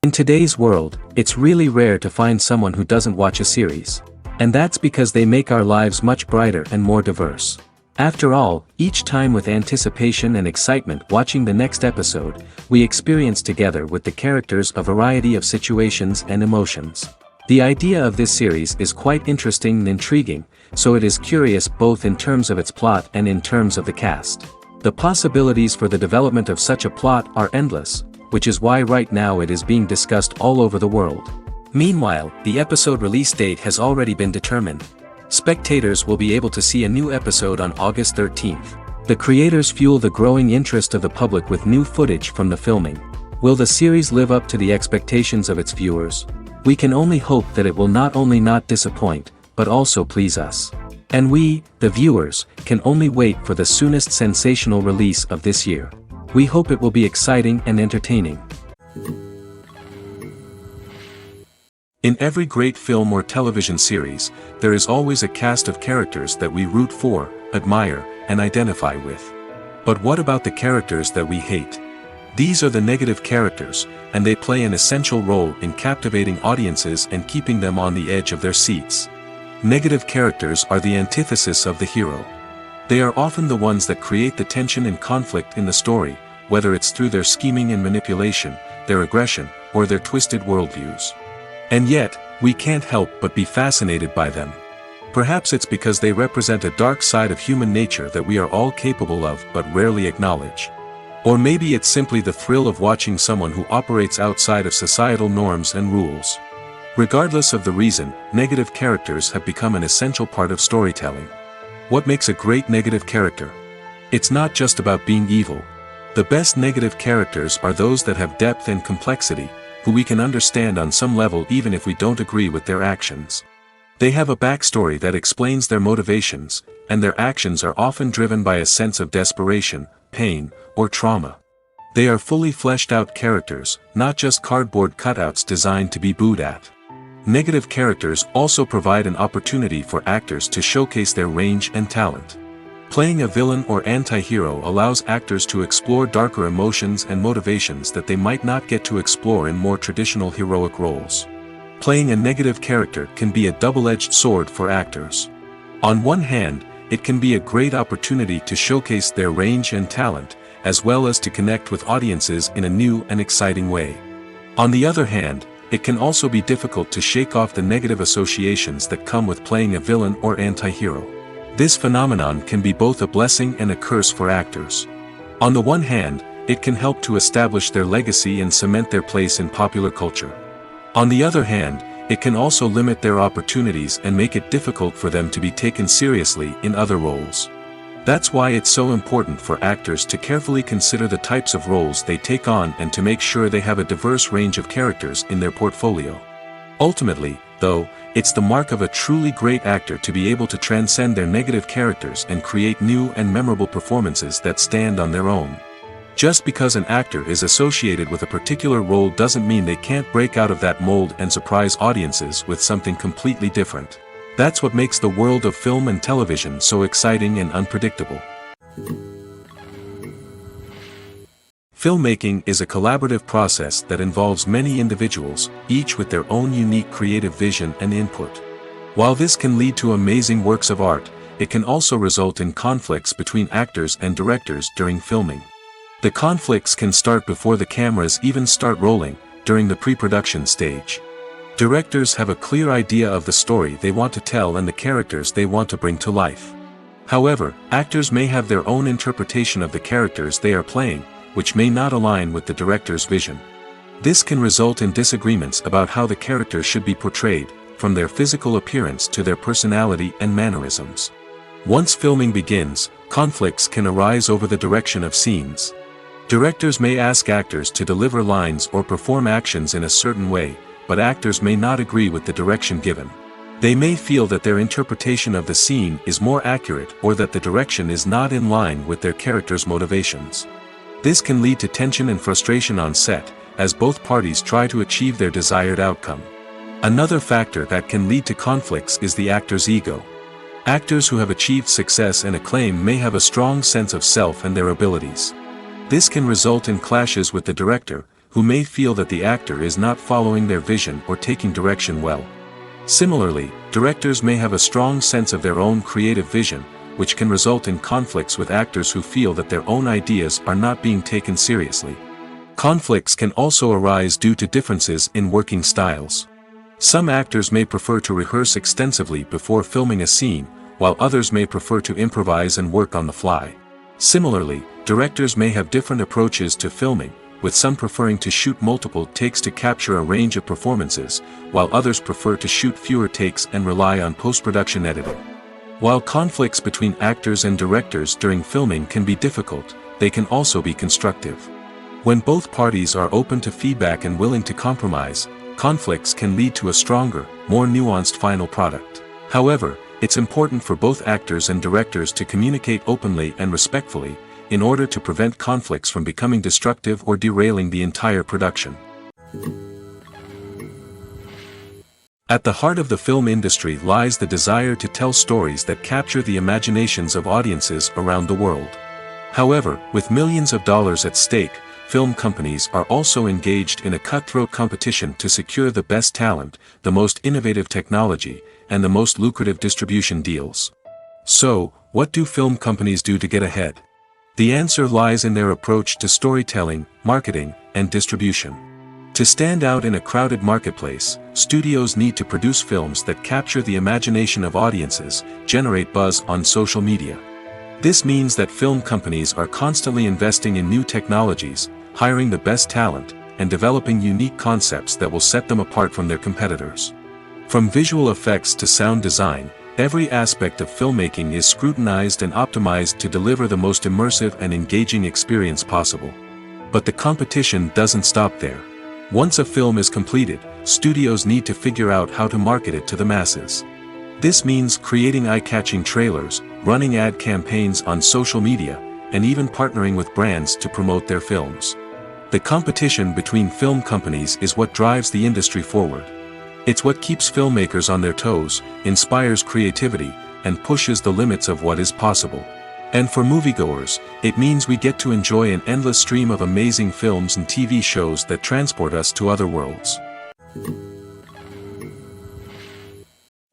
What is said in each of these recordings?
In today's world, it's really rare to find someone who doesn't watch a series. And that's because they make our lives much brighter and more diverse. After all, each time with anticipation and excitement watching the next episode, we experience together with the characters a variety of situations and emotions. The idea of this series is quite interesting and intriguing, so it is curious both in terms of its plot and in terms of the cast. The possibilities for the development of such a plot are endless, which is why right now it is being discussed all over the world. Meanwhile, the episode release date has already been determined. Spectators will be able to see a new episode on August 13th. The creators fuel the growing interest of the public with new footage from the filming. Will the series live up to the expectations of its viewers? We can only hope that it will not only not disappoint, but also please us. And we, the viewers, can only wait for the soonest sensational release of this year. We hope it will be exciting and entertaining. In every great film or television series, there is always a cast of characters that we root for, admire, and identify with. But what about the characters that we hate? These are the negative characters, and they play an essential role in captivating audiences and keeping them on the edge of their seats. Negative characters are the antithesis of the hero. They are often the ones that create the tension and conflict in the story, whether it's through their scheming and manipulation, their aggression, or their twisted worldviews. And yet, we can't help but be fascinated by them. Perhaps it's because they represent a dark side of human nature that we are all capable of but rarely acknowledge. Or maybe it's simply the thrill of watching someone who operates outside of societal norms and rules. Regardless of the reason, negative characters have become an essential part of storytelling. What makes a great negative character? It's not just about being evil. The best negative characters are those that have depth and complexity, who we can understand on some level even if we don't agree with their actions. They have a backstory that explains their motivations, and their actions are often driven by a sense of desperation, pain, or trauma. They are fully fleshed out characters, not just cardboard cutouts designed to be booed at. Negative characters also provide an opportunity for actors to showcase their range and talent. Playing a villain or anti-hero allows actors to explore darker emotions and motivations that they might not get to explore in more traditional heroic roles. Playing a negative character can be a double-edged sword for actors. On one hand, it can be a great opportunity to showcase their range and talent, as well as to connect with audiences in a new and exciting way. On the other hand, it can also be difficult to shake off the negative associations that come with playing a villain or anti-hero. This phenomenon can be both a blessing and a curse for actors. On the one hand, it can help to establish their legacy and cement their place in popular culture. On the other hand, it can also limit their opportunities and make it difficult for them to be taken seriously in other roles. That's why it's so important for actors to carefully consider the types of roles they take on and to make sure they have a diverse range of characters in their portfolio. Ultimately, though, it's the mark of a truly great actor to be able to transcend their negative characters and create new and memorable performances that stand on their own. Just because an actor is associated with a particular role doesn't mean they can't break out of that mold and surprise audiences with something completely different. That's what makes the world of film and television so exciting and unpredictable. Filmmaking is a collaborative process that involves many individuals, each with their own unique creative vision and input. While this can lead to amazing works of art, it can also result in conflicts between actors and directors during filming. The conflicts can start before the cameras even start rolling, during the pre-production stage. Directors have a clear idea of the story they want to tell and the characters they want to bring to life. However, actors may have their own interpretation of the characters they are playing, which may not align with the director's vision. This can result in disagreements about how the characters should be portrayed, from their physical appearance to their personality and mannerisms. Once filming begins, conflicts can arise over the direction of scenes. Directors may ask actors to deliver lines or perform actions in a certain way, but actors may not agree with the direction given. They may feel that their interpretation of the scene is more accurate or that the direction is not in line with their character's motivations. This can lead to tension and frustration on set, as both parties try to achieve their desired outcome. Another factor that can lead to conflicts is the actor's ego. Actors who have achieved success and acclaim may have a strong sense of self and their abilities. This can result in clashes with the director, who may feel that the actor is not following their vision or taking direction well. Similarly, directors may have a strong sense of their own creative vision, which can result in conflicts with actors who feel that their own ideas are not being taken seriously. Conflicts can also arise due to differences in working styles. Some actors may prefer to rehearse extensively before filming a scene, while others may prefer to improvise and work on the fly. Similarly, directors may have different approaches to filming, with some preferring to shoot multiple takes to capture a range of performances, while others prefer to shoot fewer takes and rely on post-production editing. While conflicts between actors and directors during filming can be difficult, they can also be constructive. When both parties are open to feedback and willing to compromise, conflicts can lead to a stronger, more nuanced final product. However, it's important for both actors and directors to communicate openly and respectfully, in order to prevent conflicts from becoming destructive or derailing the entire production. At the heart of the film industry lies the desire to tell stories that capture the imaginations of audiences around the world. However, with millions of dollars at stake, film companies are also engaged in a cutthroat competition to secure the best talent, the most innovative technology, and the most lucrative distribution deals. So, what do film companies do to get ahead? The answer lies in their approach to storytelling, marketing, and distribution. To stand out in a crowded marketplace, studios need to produce films that capture the imagination of audiences, generate buzz on social media. This means that film companies are constantly investing in new technologies, hiring the best talent, and developing unique concepts that will set them apart from their competitors. From visual effects to sound design, every aspect of filmmaking is scrutinized and optimized to deliver the most immersive and engaging experience possible. But the competition doesn't stop there. Once a film is completed, studios need to figure out how to market it to the masses. This means creating eye-catching trailers, running ad campaigns on social media, and even partnering with brands to promote their films. The competition between film companies is what drives the industry forward. It's what keeps filmmakers on their toes, inspires creativity, and pushes the limits of what is possible. And for moviegoers, it means we get to enjoy an endless stream of amazing films and TV shows that transport us to other worlds.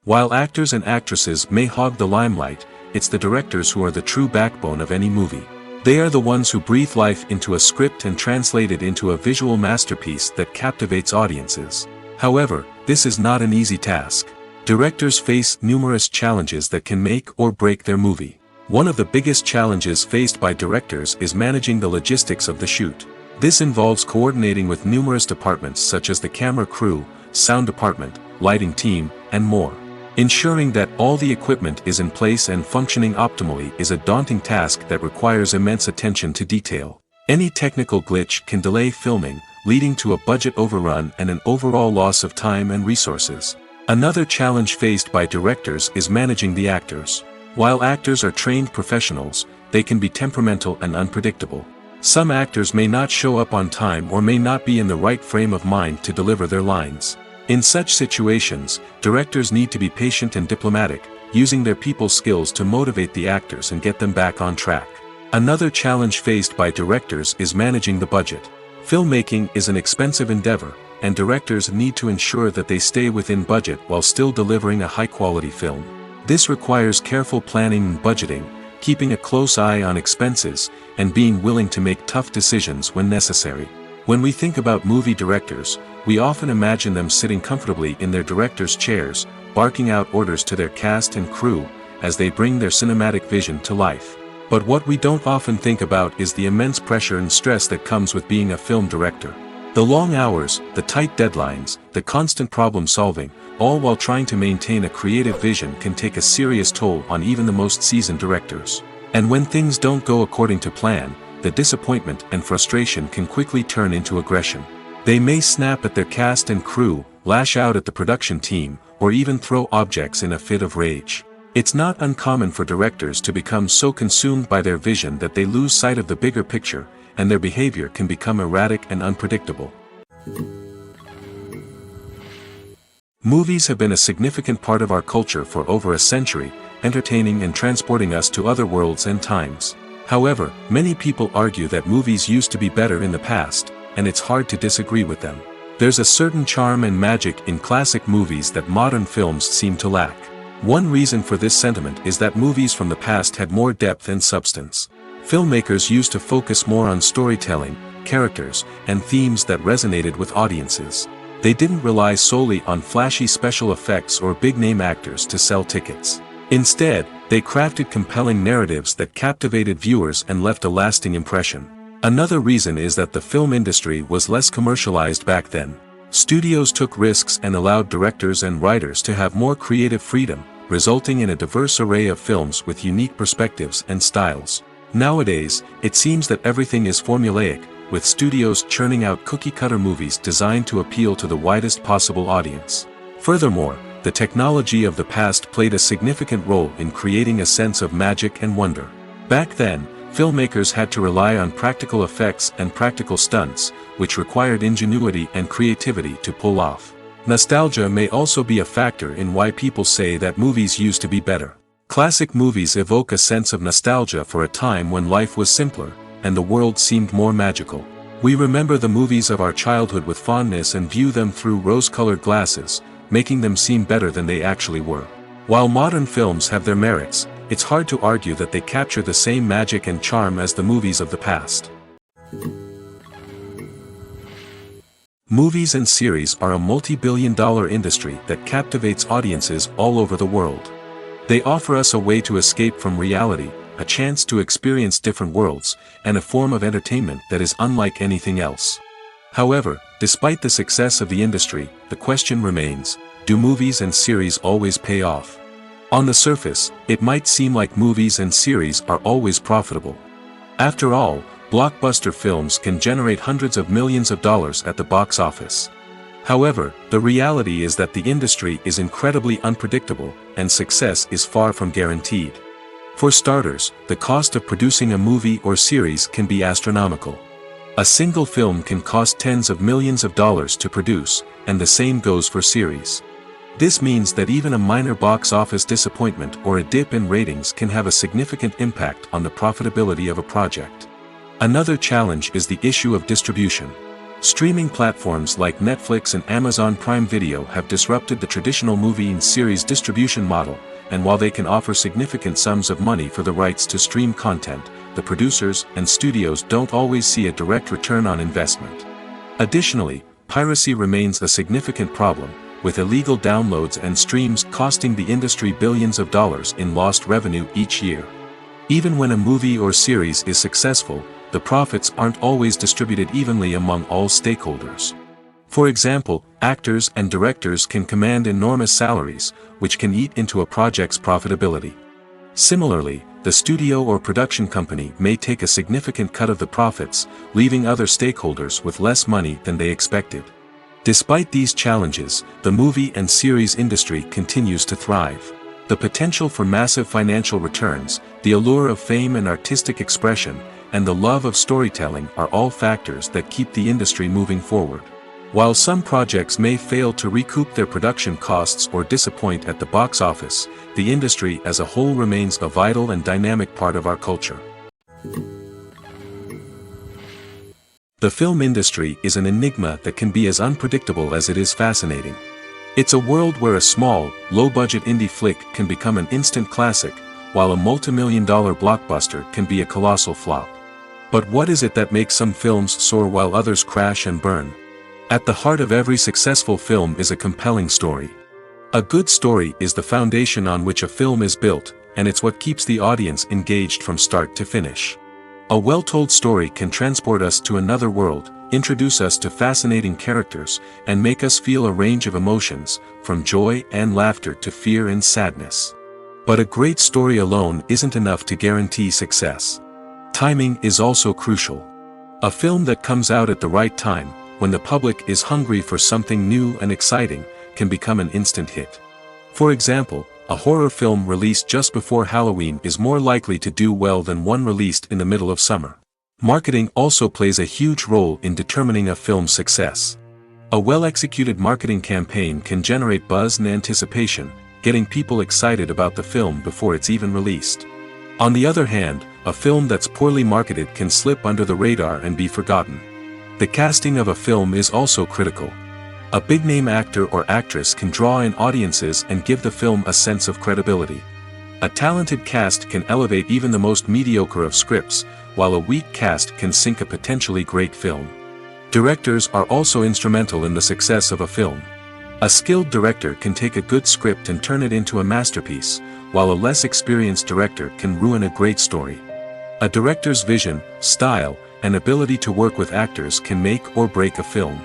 While actors and actresses may hog the limelight, it's the directors who are the true backbone of any movie. They are the ones who breathe life into a script and translate it into a visual masterpiece that captivates audiences. However, this is not an easy task. Directors face numerous challenges that can make or break their movie. One of the biggest challenges faced by directors is managing the logistics of the shoot. This involves coordinating with numerous departments such as the camera crew, sound department, lighting team, and more. Ensuring that all the equipment is in place and functioning optimally is a daunting task that requires immense attention to detail. Any technical glitch can delay filming, leading to a budget overrun and an overall loss of time and resources. Another challenge faced by directors is managing the actors. While actors are trained professionals, they can be temperamental and unpredictable. Some actors may not show up on time or may not be in the right frame of mind to deliver their lines. In such situations, directors need to be patient and diplomatic, using their people skills to motivate the actors and get them back on track. Another challenge faced by directors is managing the budget. Filmmaking is an expensive endeavor, and directors need to ensure that they stay within budget while still delivering a high-quality film. This requires careful planning and budgeting, keeping a close eye on expenses, and being willing to make tough decisions when necessary. When we think about movie directors, we often imagine them sitting comfortably in their director's chairs, barking out orders to their cast and crew, as they bring their cinematic vision to life. But what we don't often think about is the immense pressure and stress that comes with being a film director. The long hours, the tight deadlines, the constant problem solving, all while trying to maintain a creative vision can take a serious toll on even the most seasoned directors. And when things don't go according to plan, the disappointment and frustration can quickly turn into aggression. They may snap at their cast and crew, lash out at the production team, or even throw objects in a fit of rage. It's not uncommon for directors to become so consumed by their vision that they lose sight of the bigger picture, and their behavior can become erratic and unpredictable. Movies have been a significant part of our culture for over a century, entertaining and transporting us to other worlds and times. However, many people argue that movies used to be better in the past, and it's hard to disagree with them. There's a certain charm and magic in classic movies that modern films seem to lack. One reason for this sentiment is that movies from the past had more depth and substance. Filmmakers used to focus more on storytelling, characters, and themes that resonated with audiences. They didn't rely solely on flashy special effects or big-name actors to sell tickets. Instead, they crafted compelling narratives that captivated viewers and left a lasting impression. Another reason is that the film industry was less commercialized back then. Studios took risks and allowed directors and writers to have more creative freedom, resulting in a diverse array of films with unique perspectives and styles. Nowadays, it seems that everything is formulaic, with studios churning out cookie-cutter movies designed to appeal to the widest possible audience. Furthermore, the technology of the past played a significant role in creating a sense of magic and wonder. Back then, filmmakers had to rely on practical effects and practical stunts, which required ingenuity and creativity to pull off. Nostalgia may also be a factor in why people say that movies used to be better. Classic movies evoke a sense of nostalgia for a time when life was simpler, and the world seemed more magical. We remember the movies of our childhood with fondness and view them through rose-colored glasses, making them seem better than they actually were. While modern films have their merits, it's hard to argue that they capture the same magic and charm as the movies of the past. Movies and series are a multi-billion-dollar industry that captivates audiences all over the world. They offer us a way to escape from reality, a chance to experience different worlds, and a form of entertainment that is unlike anything else. However, despite the success of the industry, the question remains, do movies and series always pay off? On the surface, it might seem like movies and series are always profitable. After all, blockbuster films can generate hundreds of millions of dollars at the box office. However, the reality is that the industry is incredibly unpredictable, and success is far from guaranteed. For starters, the cost of producing a movie or series can be astronomical. A single film can cost tens of millions of dollars to produce, and the same goes for series. This means that even a minor box office disappointment or a dip in ratings can have a significant impact on the profitability of a project. Another challenge is the issue of distribution. Streaming platforms like Netflix and Amazon Prime Video have disrupted the traditional movie and series distribution model, and while they can offer significant sums of money for the rights to stream content, the producers and studios don't always see a direct return on investment. Additionally, piracy remains a significant problem, with illegal downloads and streams costing the industry billions of dollars in lost revenue each year. Even when a movie or series is successful, the profits aren't always distributed evenly among all stakeholders. For example, actors and directors can command enormous salaries, which can eat into a project's profitability. Similarly, the studio or production company may take a significant cut of the profits, leaving other stakeholders with less money than they expected. Despite these challenges, the movie and series industry continues to thrive. The potential for massive financial returns, the allure of fame and artistic expression, and the love of storytelling are all factors that keep the industry moving forward. While some projects may fail to recoup their production costs or disappoint at the box office, the industry as a whole remains a vital and dynamic part of our culture. The film industry is an enigma that can be as unpredictable as it is fascinating. It's a world where a small, low-budget indie flick can become an instant classic, while a multi-million-dollar blockbuster can be a colossal flop. But what is it that makes some films soar while others crash and burn? At the heart of every successful film is a compelling story. A good story is the foundation on which a film is built, and it's what keeps the audience engaged from start to finish. A well-told story can transport us to another world, introduce us to fascinating characters, and make us feel a range of emotions, from joy and laughter to fear and sadness. But a great story alone isn't enough to guarantee success. Timing is also crucial. A film that comes out at the right time, when the public is hungry for something new and exciting, can become an instant hit. For example, a horror film released just before Halloween is more likely to do well than one released in the middle of summer. Marketing also plays a huge role in determining a film's success. A well-executed marketing campaign can generate buzz and anticipation, getting people excited about the film before it's even released. On the other hand, a film that's poorly marketed can slip under the radar and be forgotten. The casting of a film is also critical. A big-name actor or actress can draw in audiences and give the film a sense of credibility. A talented cast can elevate even the most mediocre of scripts, while a weak cast can sink a potentially great film. Directors are also instrumental in the success of a film. A skilled director can take a good script and turn it into a masterpiece, while a less experienced director can ruin a great story. A director's vision, style, and ability to work with actors can make or break a film.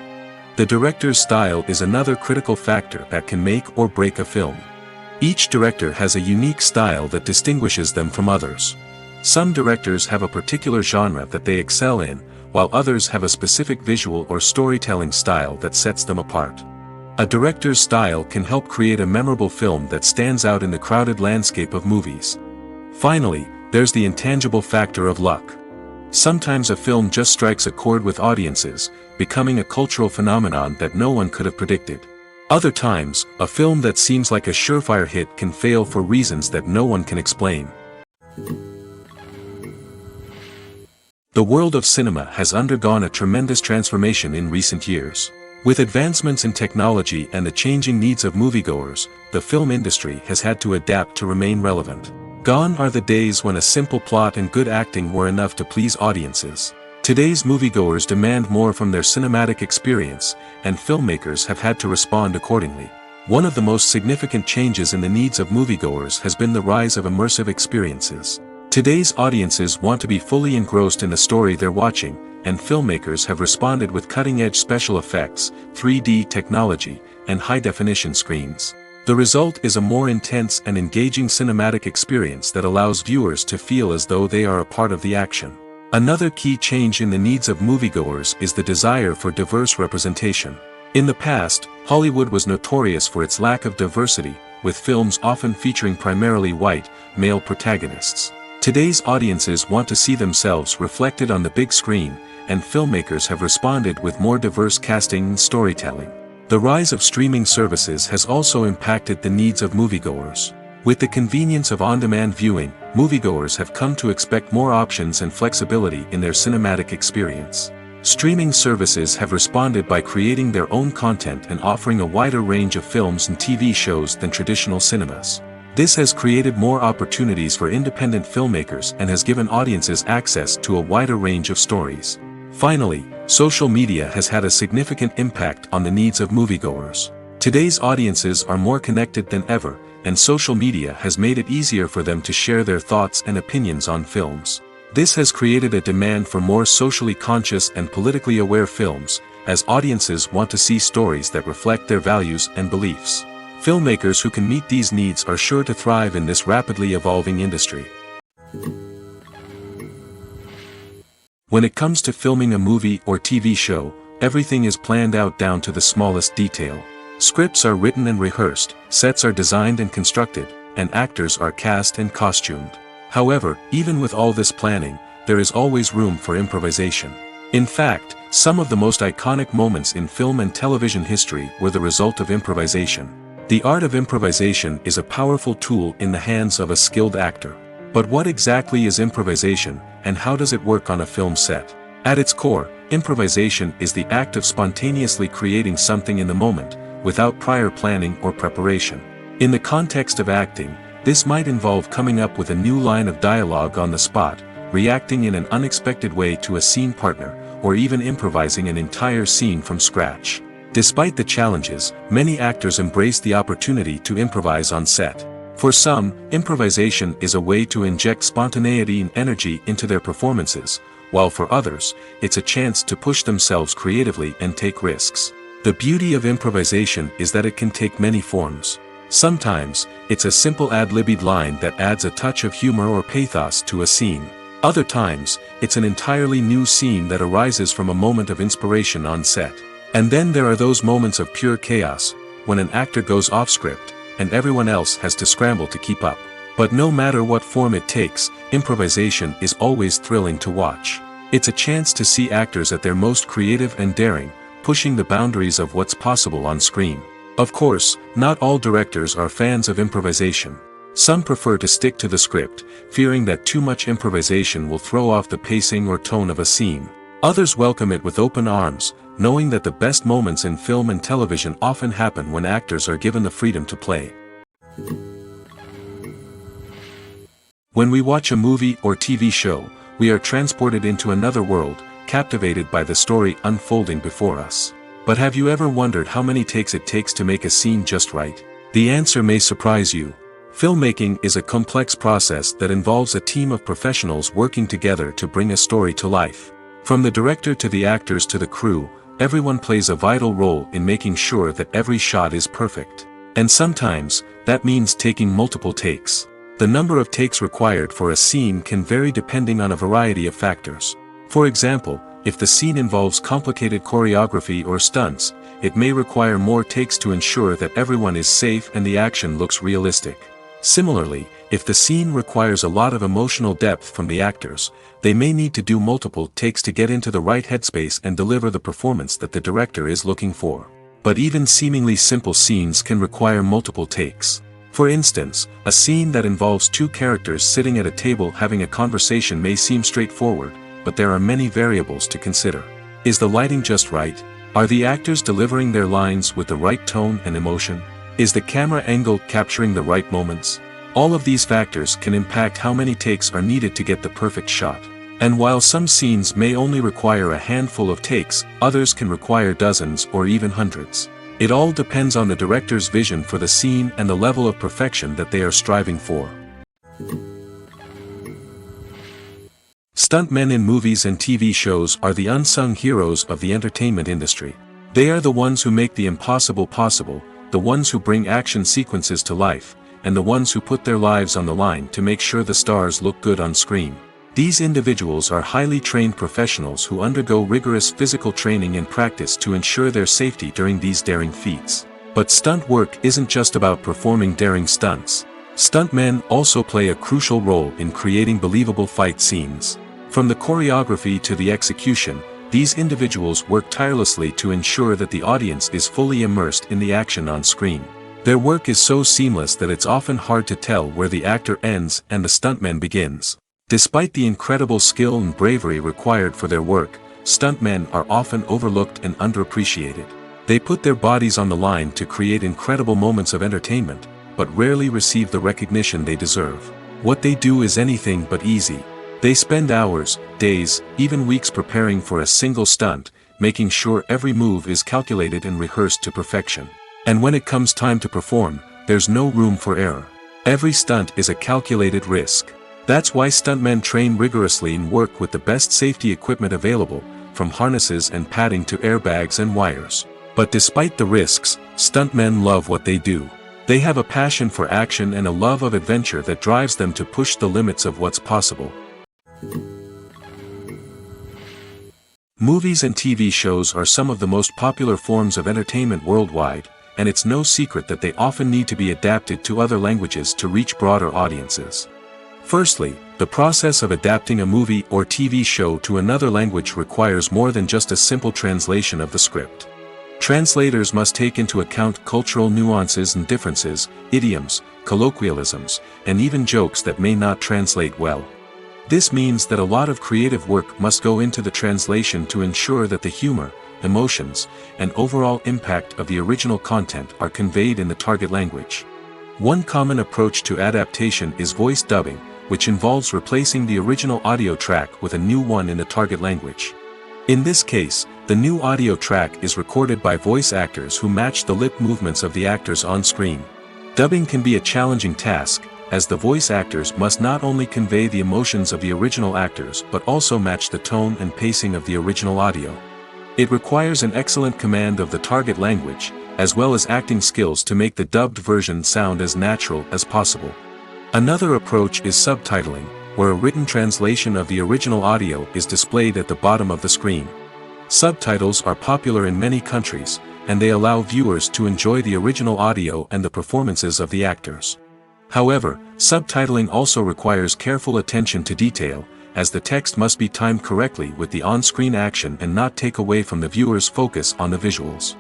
The director's style is another critical factor that can make or break a film. Each director has a unique style that distinguishes them from others. Some directors have a particular genre that they excel in, while others have a specific visual or storytelling style that sets them apart. A director's style can help create a memorable film that stands out in the crowded landscape of movies. Finally, there's the intangible factor of luck. Sometimes a film just strikes a chord with audiences, becoming a cultural phenomenon that no one could have predicted. Other times, a film that seems like a surefire hit can fail for reasons that no one can explain. The world of cinema has undergone a tremendous transformation in recent years. With advancements in technology and the changing needs of moviegoers, the film industry has had to adapt to remain relevant. Gone are the days when a simple plot and good acting were enough to please audiences. Today's moviegoers demand more from their cinematic experience, and filmmakers have had to respond accordingly. One of the most significant changes in the needs of moviegoers has been the rise of immersive experiences. Today's audiences want to be fully engrossed in the story they're watching, and filmmakers have responded with cutting-edge special effects, 3D technology, and high-definition screens. The result is a more intense and engaging cinematic experience that allows viewers to feel as though they are a part of the action. Another key change in the needs of moviegoers is the desire for diverse representation. In the past, Hollywood was notorious for its lack of diversity, with films often featuring primarily white, male protagonists. Today's audiences want to see themselves reflected on the big screen, and filmmakers have responded with more diverse casting and storytelling. The rise of streaming services has also impacted the needs of moviegoers. With the convenience of on-demand viewing, moviegoers have come to expect more options and flexibility in their cinematic experience. Streaming services have responded by creating their own content and offering a wider range of films and TV shows than traditional cinemas. This has created more opportunities for independent filmmakers and has given audiences access to a wider range of stories. Finally, social media has had a significant impact on the needs of moviegoers. Today's audiences are more connected than ever, and social media has made it easier for them to share their thoughts and opinions on films. This has created a demand for more socially conscious and politically aware films, as audiences want to see stories that reflect their values and beliefs. Filmmakers who can meet these needs are sure to thrive in this rapidly evolving industry. When it comes to filming a movie or TV show, everything is planned out down to the smallest detail. Scripts are written and rehearsed, sets are designed and constructed, and actors are cast and costumed. However, even with all this planning, there is always room for improvisation. In fact, some of the most iconic moments in film and television history were the result of improvisation. The art of improvisation is a powerful tool in the hands of a skilled actor. But what exactly is improvisation, and how does it work on a film set? At its core, improvisation is the act of spontaneously creating something in the moment, without prior planning or preparation. In the context of acting, this might involve coming up with a new line of dialogue on the spot, reacting in an unexpected way to a scene partner, or even improvising an entire scene from scratch. Despite the challenges, many actors embrace the opportunity to improvise on set. For some, improvisation is a way to inject spontaneity and energy into their performances, while for others, it's a chance to push themselves creatively and take risks. The beauty of improvisation is that it can take many forms. Sometimes, it's a simple ad-libbed line that adds a touch of humor or pathos to a scene. Other times, it's an entirely new scene that arises from a moment of inspiration on set. And then there are those moments of pure chaos, when an actor goes off script, and everyone else has to scramble to keep up. But no matter what form it takes, improvisation is always thrilling to watch. It's a chance to see actors at their most creative and daring, pushing the boundaries of what's possible on screen. Of course, not all directors are fans of improvisation. Some prefer to stick to the script, fearing that too much improvisation will throw off the pacing or tone of a scene. Others welcome it with open arms, knowing that the best moments in film and television often happen when actors are given the freedom to play. When we watch a movie or TV show, we are transported into another world, captivated by the story unfolding before us. But have you ever wondered how many takes it takes to make a scene just right? The answer may surprise you. Filmmaking is a complex process that involves a team of professionals working together to bring a story to life. From the director to the actors to the crew, everyone plays a vital role in making sure that every shot is perfect. And sometimes, that means taking multiple takes. The number of takes required for a scene can vary depending on a variety of factors. For example, if the scene involves complicated choreography or stunts, it may require more takes to ensure that everyone is safe and the action looks realistic. Similarly, if the scene requires a lot of emotional depth from the actors, they may need to do multiple takes to get into the right headspace and deliver the performance that the director is looking for. But even seemingly simple scenes can require multiple takes. For instance, a scene that involves two characters sitting at a table having a conversation may seem straightforward, but there are many variables to consider. Is the lighting just right? Are the actors delivering their lines with the right tone and emotion? Is the camera angle capturing the right moments? All of these factors can impact how many takes are needed to get the perfect shot. And while some scenes may only require a handful of takes, others can require dozens or even hundreds. It all depends on the director's vision for the scene and the level of perfection that they are striving for. Stuntmen in movies and TV shows are the unsung heroes of the entertainment industry. They are the ones who make the impossible possible, the ones who bring action sequences to life, and the ones who put their lives on the line to make sure the stars look good on screen. These individuals are highly trained professionals who undergo rigorous physical training and practice to ensure their safety during these daring feats. But stunt work isn't just about performing daring stunts. Stuntmen also play a crucial role in creating believable fight scenes. From the choreography to the execution, these individuals work tirelessly to ensure that the audience is fully immersed in the action on screen. Their work is so seamless that it's often hard to tell where the actor ends and the stuntman begins. Despite the incredible skill and bravery required for their work, stuntmen are often overlooked and underappreciated. They put their bodies on the line to create incredible moments of entertainment, but rarely receive the recognition they deserve. What they do is anything but easy. They spend hours, days, even weeks preparing for a single stunt, making sure every move is calculated and rehearsed to perfection. And when it comes time to perform, there's no room for error. Every stunt is a calculated risk. That's why stuntmen train rigorously and work with the best safety equipment available, from harnesses and padding to airbags and wires. But despite the risks, stuntmen love what they do. They have a passion for action and a love of adventure that drives them to push the limits of what's possible. Movies and TV shows are some of the most popular forms of entertainment worldwide, and it's no secret that they often need to be adapted to other languages to reach broader audiences. Firstly, the process of adapting a movie or TV show to another language requires more than just a simple translation of the script. Translators must take into account cultural nuances and differences, idioms, colloquialisms, and even jokes that may not translate well. This means that a lot of creative work must go into the translation to ensure that the humor, emotions, and overall impact of the original content are conveyed in the target language. One common approach to adaptation is voice dubbing, which involves replacing the original audio track with a new one in the target language. In this case, the new audio track is recorded by voice actors who match the lip movements of the actors on screen. Dubbing can be a challenging task, as the voice actors must not only convey the emotions of the original actors but also match the tone and pacing of the original audio. It requires an excellent command of the target language, as well as acting skills to make the dubbed version sound as natural as possible. Another approach is subtitling, where a written translation of the original audio is displayed at the bottom of the screen. Subtitles are popular in many countries, and they allow viewers to enjoy the original audio and the performances of the actors. However, subtitling also requires careful attention to detail, as the text must be timed correctly with the on-screen action and not take away from the viewer's focus on the visuals.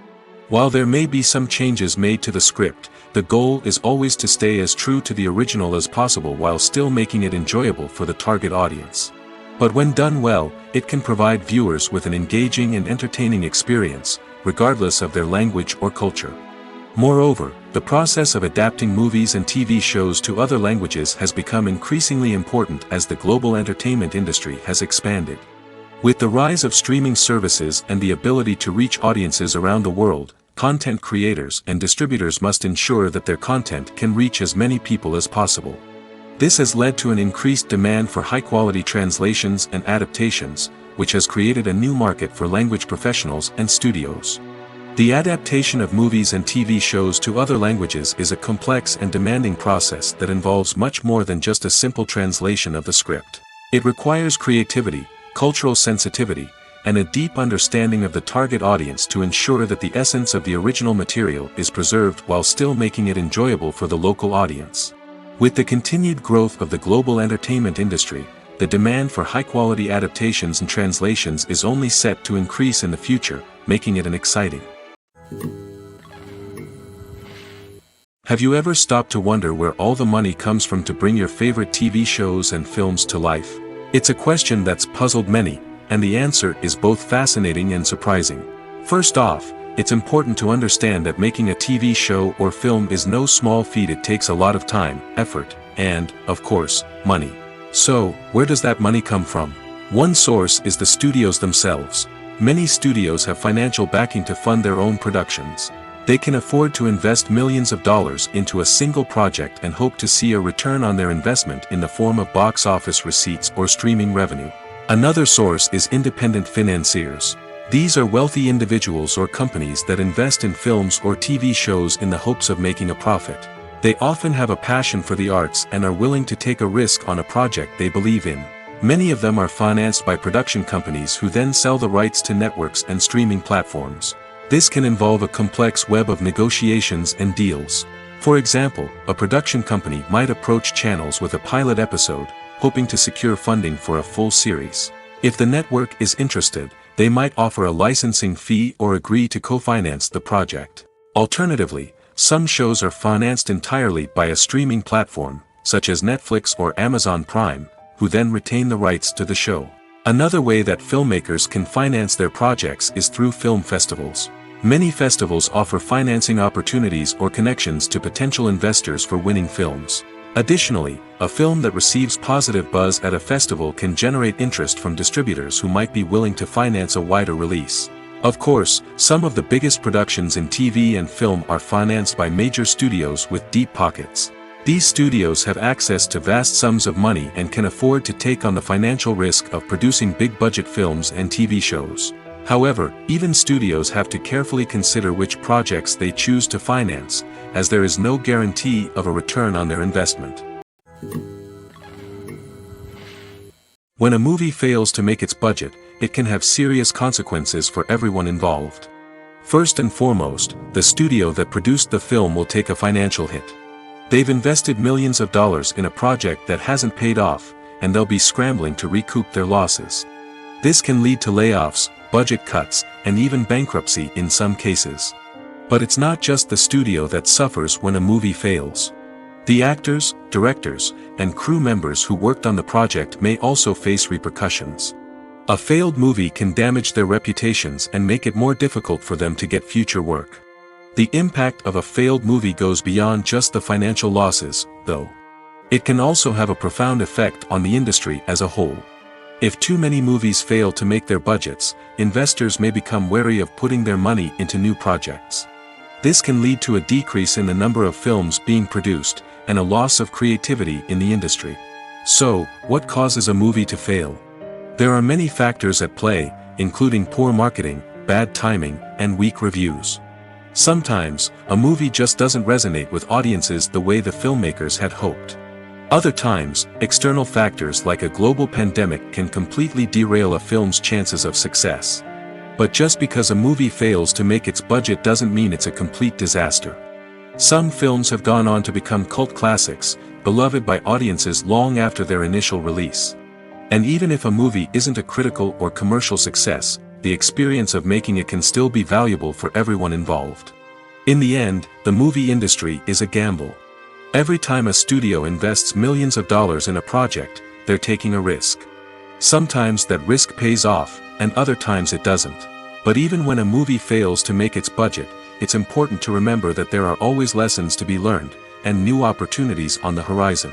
While there may be some changes made to the script, the goal is always to stay as true to the original as possible while still making it enjoyable for the target audience. But when done well, it can provide viewers with an engaging and entertaining experience, regardless of their language or culture. Moreover, the process of adapting movies and TV shows to other languages has become increasingly important as the global entertainment industry has expanded. With the rise of streaming services and the ability to reach audiences around the world, content creators and distributors must ensure that their content can reach as many people as possible. This has led to an increased demand for high-quality translations and adaptations, which has created a new market for language professionals and studios. The adaptation of movies and TV shows to other languages is a complex and demanding process that involves much more than just a simple translation of the script. It requires creativity, cultural sensitivity, and a deep understanding of the target audience to ensure that the essence of the original material is preserved while still making it enjoyable for the local audience. With the continued growth of the global entertainment industry, the demand for high-quality adaptations and translations is only set to increase in the future, making it exciting. Have you ever stopped to wonder where all the money comes from to bring your favorite TV shows and films to life? It's a question that's puzzled many, and the answer is both fascinating and surprising. First off, it's important to understand that making a TV show or film is no small feat. It takes a lot of time, effort, and, of course, money. So, where does that money come from? One source is the studios themselves. Many studios have financial backing to fund their own productions. They can afford to invest millions of dollars into a single project and hope to see a return on their investment in the form of box office receipts or streaming revenue. Another source is independent financiers. These are wealthy individuals or companies that invest in films or TV shows in the hopes of making a profit. They often have a passion for the arts and are willing to take a risk on a project they believe in. Many of them are financed by production companies who then sell the rights to networks and streaming platforms. This can involve a complex web of negotiations and deals. For example, a production company might approach channels with a pilot episode, hoping to secure funding for a full series. If the network is interested, they might offer a licensing fee or agree to co-finance the project. Alternatively, some shows are financed entirely by a streaming platform, such as Netflix or Amazon Prime, who then retain the rights to the show. Another way that filmmakers can finance their projects is through film festivals. Many festivals offer financing opportunities or connections to potential investors for winning films. Additionally, a film that receives positive buzz at a festival can generate interest from distributors who might be willing to finance a wider release. Of course, some of the biggest productions in TV and film are financed by major studios with deep pockets. These studios have access to vast sums of money and can afford to take on the financial risk of producing big-budget films and TV shows. However, even studios have to carefully consider which projects they choose to finance, as there is no guarantee of a return on their investment. When a movie fails to make its budget, it can have serious consequences for everyone involved. First and foremost, the studio that produced the film will take a financial hit. They've invested millions of dollars in a project that hasn't paid off, and they'll be scrambling to recoup their losses. This can lead to layoffs, budget cuts, and even bankruptcy in some cases. But it's not just the studio that suffers when a movie fails. The actors, directors, and crew members who worked on the project may also face repercussions. A failed movie can damage their reputations and make it more difficult for them to get future work. The impact of a failed movie goes beyond just the financial losses, though. It can also have a profound effect on the industry as a whole. If too many movies fail to make their budgets, investors may become wary of putting their money into new projects. This can lead to a decrease in the number of films being produced, and a loss of creativity in the industry. So, what causes a movie to fail? There are many factors at play, including poor marketing, bad timing, and weak reviews. Sometimes, a movie just doesn't resonate with audiences the way the filmmakers had hoped. Other times, external factors like a global pandemic can completely derail a film's chances of success. But just because a movie fails to make its budget doesn't mean it's a complete disaster. Some films have gone on to become cult classics, beloved by audiences long after their initial release. And even if a movie isn't a critical or commercial success, the experience of making it can still be valuable for everyone involved. In the end, the movie industry is a gamble. Every time a studio invests millions of dollars in a project, they're taking a risk. Sometimes that risk pays off, and other times it doesn't. But even when a movie fails to make its budget, it's important to remember that there are always lessons to be learned, and new opportunities on the horizon.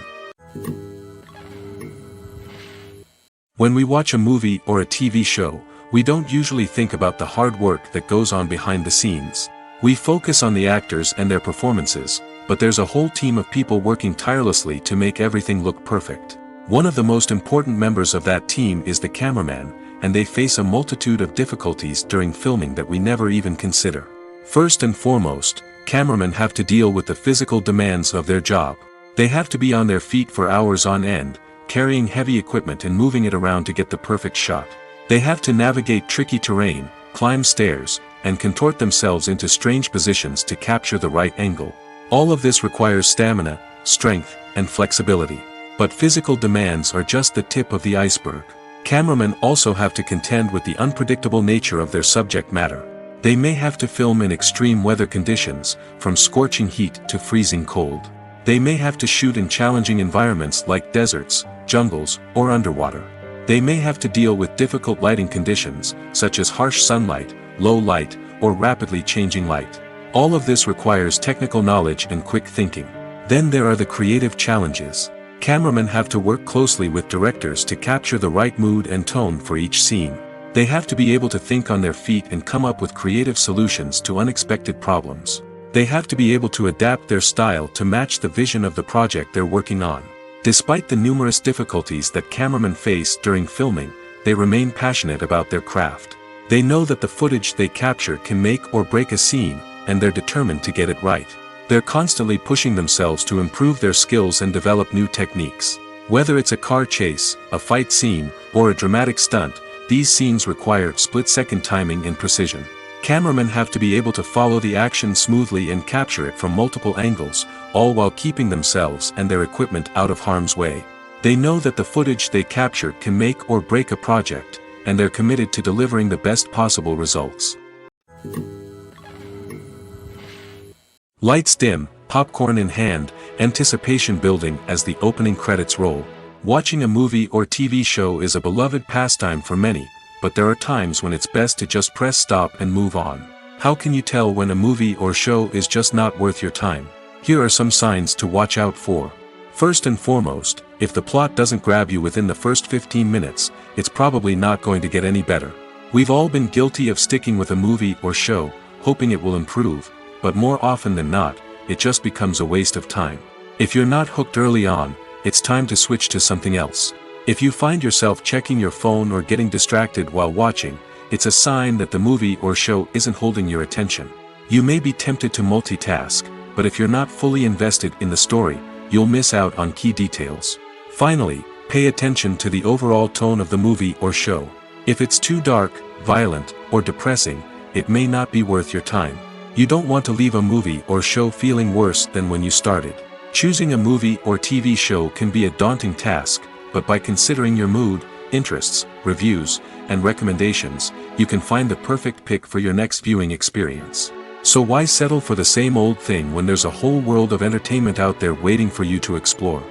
When we watch a movie or a TV show, we don't usually think about the hard work that goes on behind the scenes. We focus on the actors and their performances, but there's a whole team of people working tirelessly to make everything look perfect. One of the most important members of that team is the cameraman, and they face a multitude of difficulties during filming that we never even consider. First and foremost, cameramen have to deal with the physical demands of their job. They have to be on their feet for hours on end, carrying heavy equipment and moving it around to get the perfect shot. They have to navigate tricky terrain, climb stairs, and contort themselves into strange positions to capture the right angle. All of this requires stamina, strength, and flexibility. But physical demands are just the tip of the iceberg. Cameramen also have to contend with the unpredictable nature of their subject matter. They may have to film in extreme weather conditions, from scorching heat to freezing cold. They may have to shoot in challenging environments like deserts, jungles, or underwater. They may have to deal with difficult lighting conditions, such as harsh sunlight, low light, or rapidly changing light. All of this requires technical knowledge and quick thinking. Then there are the creative challenges. Cameramen have to work closely with directors to capture the right mood and tone for each scene. They have to be able to think on their feet and come up with creative solutions to unexpected problems. They have to be able to adapt their style to match the vision of the project they're working on. Despite the numerous difficulties that cameramen face during filming, they remain passionate about their craft. They know that the footage they capture can make or break a scene, and they're determined to get it right. They're constantly pushing themselves to improve their skills and develop new techniques. Whether it's a car chase, a fight scene, or a dramatic stunt, these scenes require split-second timing and precision. Cameramen have to be able to follow the action smoothly and capture it from multiple angles, all while keeping themselves and their equipment out of harm's way. They know that the footage they capture can make or break a project, and they're committed to delivering the best possible results. Lights dim, popcorn in hand, anticipation building as the opening credits roll. Watching a movie or TV show is a beloved pastime for many, but there are times when it's best to just press stop and move on. How can you tell when a movie or show is just not worth your time? Here are some signs to watch out for. First and foremost, if the plot doesn't grab you within the first 15 minutes, it's probably not going to get any better. We've all been guilty of sticking with a movie or show, hoping it will improve, but more often than not, it just becomes a waste of time. If you're not hooked early on, it's time to switch to something else. If you find yourself checking your phone or getting distracted while watching, it's a sign that the movie or show isn't holding your attention. You may be tempted to multitask, but if you're not fully invested in the story, you'll miss out on key details. Finally, pay attention to the overall tone of the movie or show. If it's too dark, violent, or depressing, it may not be worth your time. You don't want to leave a movie or show feeling worse than when you started. Choosing a movie or TV show can be a daunting task, but by considering your mood, interests, reviews, and recommendations, you can find the perfect pick for your next viewing experience. So why settle for the same old thing when there's a whole world of entertainment out there waiting for you to explore?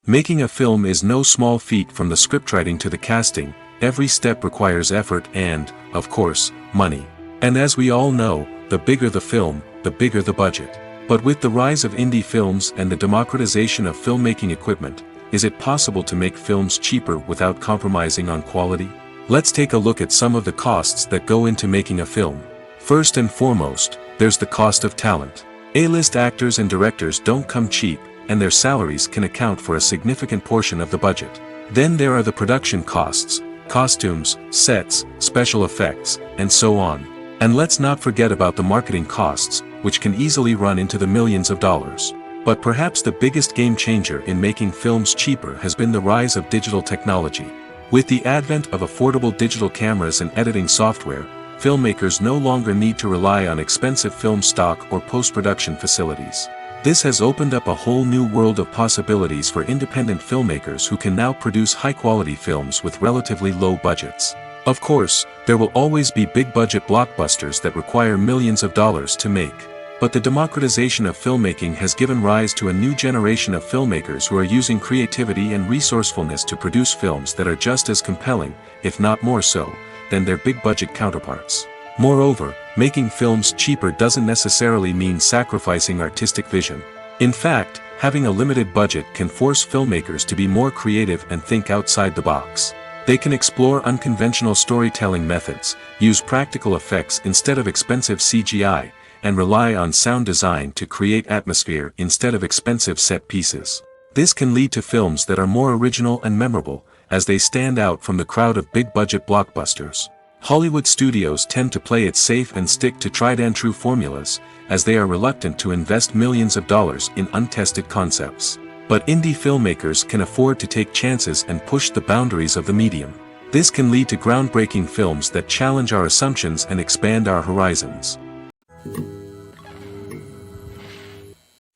Making a film is no small feat. From the scriptwriting to the casting, every step requires effort and, of course, money. And as we all know, the bigger the film, the bigger the budget. But with the rise of indie films and the democratization of filmmaking equipment, is it possible to make films cheaper without compromising on quality? Let's take a look at some of the costs that go into making a film. First and foremost, there's the cost of talent. A-list actors and directors don't come cheap, and their salaries can account for a significant portion of the budget. Then there are the production costs, costumes, sets, special effects, and so on. And let's not forget about the marketing costs, which can easily run into the millions of dollars. But perhaps the biggest game changer in making films cheaper has been the rise of digital technology. With the advent of affordable digital cameras and editing software, filmmakers no longer need to rely on expensive film stock or post-production facilities. This has opened up a whole new world of possibilities for independent filmmakers who can now produce high-quality films with relatively low budgets. Of course, there will always be big-budget blockbusters that require millions of dollars to make. But the democratization of filmmaking has given rise to a new generation of filmmakers who are using creativity and resourcefulness to produce films that are just as compelling, if not more so, than their big-budget counterparts. Moreover, making films cheaper doesn't necessarily mean sacrificing artistic vision. In fact, having a limited budget can force filmmakers to be more creative and think outside the box. They can explore unconventional storytelling methods, use practical effects instead of expensive CGI, and rely on sound design to create atmosphere instead of expensive set pieces. This can lead to films that are more original and memorable, as they stand out from the crowd of big-budget blockbusters. Hollywood studios tend to play it safe and stick to tried-and-true formulas, as they are reluctant to invest millions of dollars in untested concepts. But indie filmmakers can afford to take chances and push the boundaries of the medium. This can lead to groundbreaking films that challenge our assumptions and expand our horizons.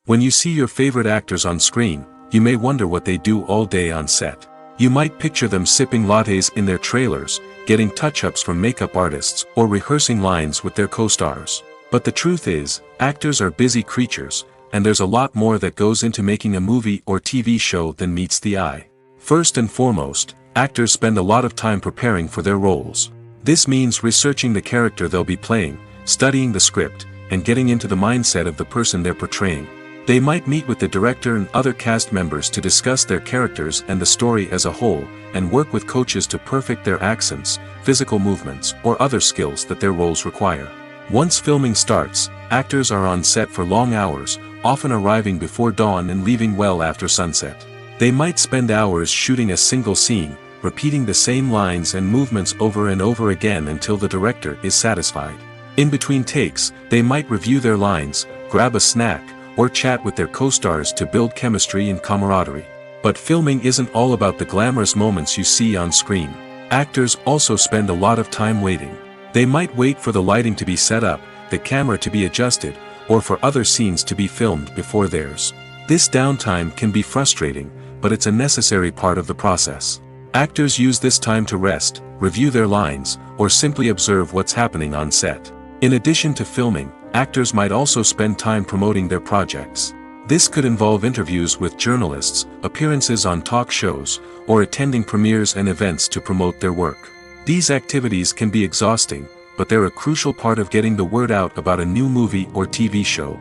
When you see your favorite actors on screen, you may wonder what they do all day on set. You might picture them sipping lattes in their trailers, getting touch-ups from makeup artists, or rehearsing lines with their co-stars. But the truth is, actors are busy creatures, and there's a lot more that goes into making a movie or TV show than meets the eye. First and foremost, actors spend a lot of time preparing for their roles. This means researching the character they'll be playing, studying the script, and getting into the mindset of the person they're portraying. They might meet with the director and other cast members to discuss their characters and the story as a whole, and work with coaches to perfect their accents, physical movements, or other skills that their roles require. Once filming starts, actors are on set for long hours, often arriving before dawn and leaving well after sunset. They might spend hours shooting a single scene, repeating the same lines and movements over and over again until the director is satisfied. In between takes, they might review their lines, grab a snack, or chat with their co-stars to build chemistry and camaraderie. But filming isn't all about the glamorous moments you see on screen. Actors also spend a lot of time waiting. They might wait for the lighting to be set up, the camera to be adjusted, or for other scenes to be filmed before theirs. This downtime can be frustrating, but it's a necessary part of the process. Actors use this time to rest, review their lines, or simply observe what's happening on set. In addition to filming, actors might also spend time promoting their projects. This could involve interviews with journalists, appearances on talk shows, or attending premieres and events to promote their work. These activities can be exhausting, but they're a crucial part of getting the word out about a new movie or TV show.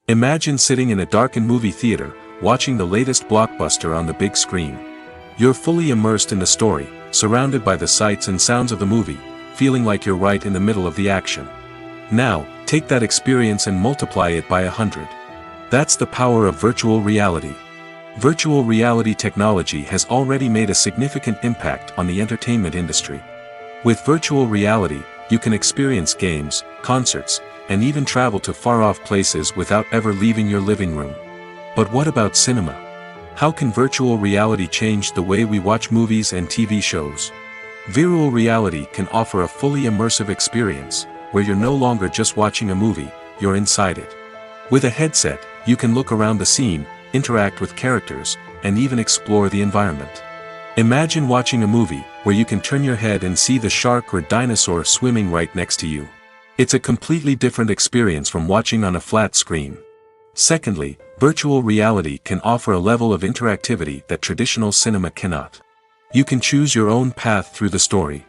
Imagine sitting in a darkened movie theater, watching the latest blockbuster on the big screen. You're fully immersed in the story, surrounded by the sights and sounds of the movie, feeling like you're right in the middle of the action. Now, take that experience and multiply it by 100. That's the power of virtual reality. Virtual reality technology has already made a significant impact on the entertainment industry. With virtual reality, you can experience games, concerts, and even travel to far-off places without ever leaving your living room. But what about cinema? How can virtual reality change the way we watch movies and TV shows? Virtual reality can offer a fully immersive experience, where you're no longer just watching a movie, you're inside it. With a headset, you can look around the scene, interact with characters, and even explore the environment. Imagine watching a movie, where you can turn your head and see the shark or dinosaur swimming right next to you. It's a completely different experience from watching on a flat screen. Secondly, virtual reality can offer a level of interactivity that traditional cinema cannot. You can choose your own path through the story.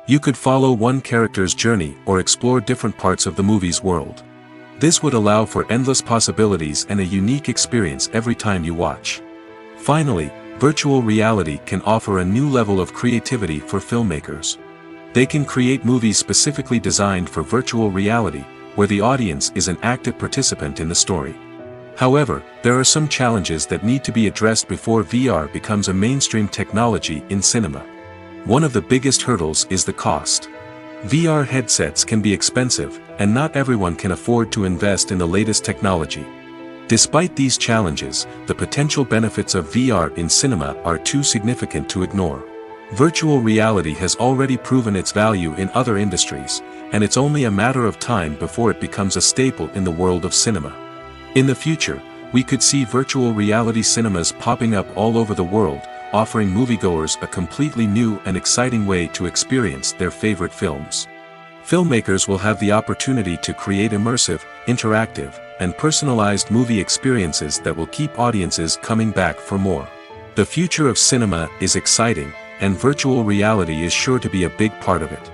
You could follow one character's journey or explore different parts of the movie's world. This would allow for endless possibilities and a unique experience every time you watch. Finally, virtual reality can offer a new level of creativity for filmmakers. They can create movies specifically designed for virtual reality, where the audience is an active participant in the story. However, there are some challenges that need to be addressed before VR becomes a mainstream technology in cinema. One of the biggest hurdles is the cost. VR headsets can be expensive, and not everyone can afford to invest in the latest technology. Despite these challenges, the potential benefits of VR in cinema are too significant to ignore. Virtual reality has already proven its value in other industries, and it's only a matter of time before it becomes a staple in the world of cinema. In the future, we could see virtual reality cinemas popping up all over the world, offering moviegoers a completely new and exciting way to experience their favorite films. Filmmakers will have the opportunity to create immersive, interactive, and personalized movie experiences that will keep audiences coming back for more. The future of cinema is exciting, and virtual reality is sure to be a big part of it.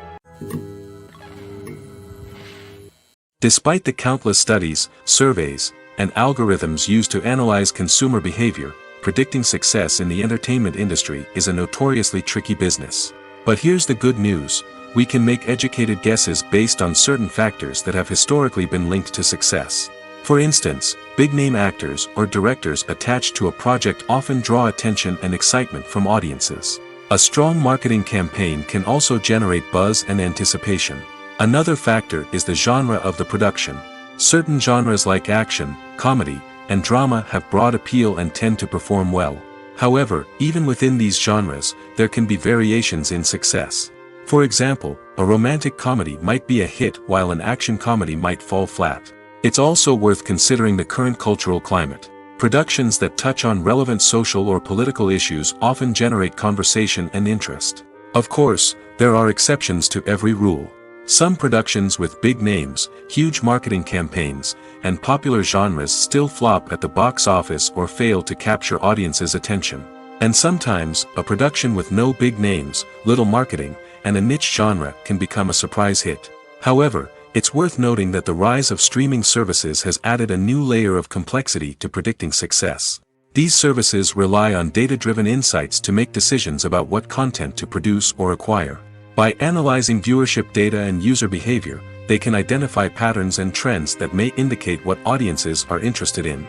Despite the countless studies, surveys, and algorithms used to analyze consumer behavior, predicting success in the entertainment industry is a notoriously tricky business. But here's the good news: we can make educated guesses based on certain factors that have historically been linked to success. For instance, big-name actors or directors attached to a project often draw attention and excitement from audiences. A strong marketing campaign can also generate buzz and anticipation. Another factor is the genre of the production. Certain genres like action, comedy, and drama have broad appeal and tend to perform well. However, even within these genres, there can be variations in success. For example, a romantic comedy might be a hit while an action comedy might fall flat. It's also worth considering the current cultural climate. Productions that touch on relevant social or political issues often generate conversation and interest. Of course, there are exceptions to every rule. Some productions with big names, huge marketing campaigns, and popular genres still flop at the box office or fail to capture audiences' attention. And sometimes, a production with no big names, little marketing, and a niche genre can become a surprise hit. However, it's worth noting that the rise of streaming services has added a new layer of complexity to predicting success. These services rely on data-driven insights to make decisions about what content to produce or acquire. By analyzing viewership data and user behavior, they can identify patterns and trends that may indicate what audiences are interested in.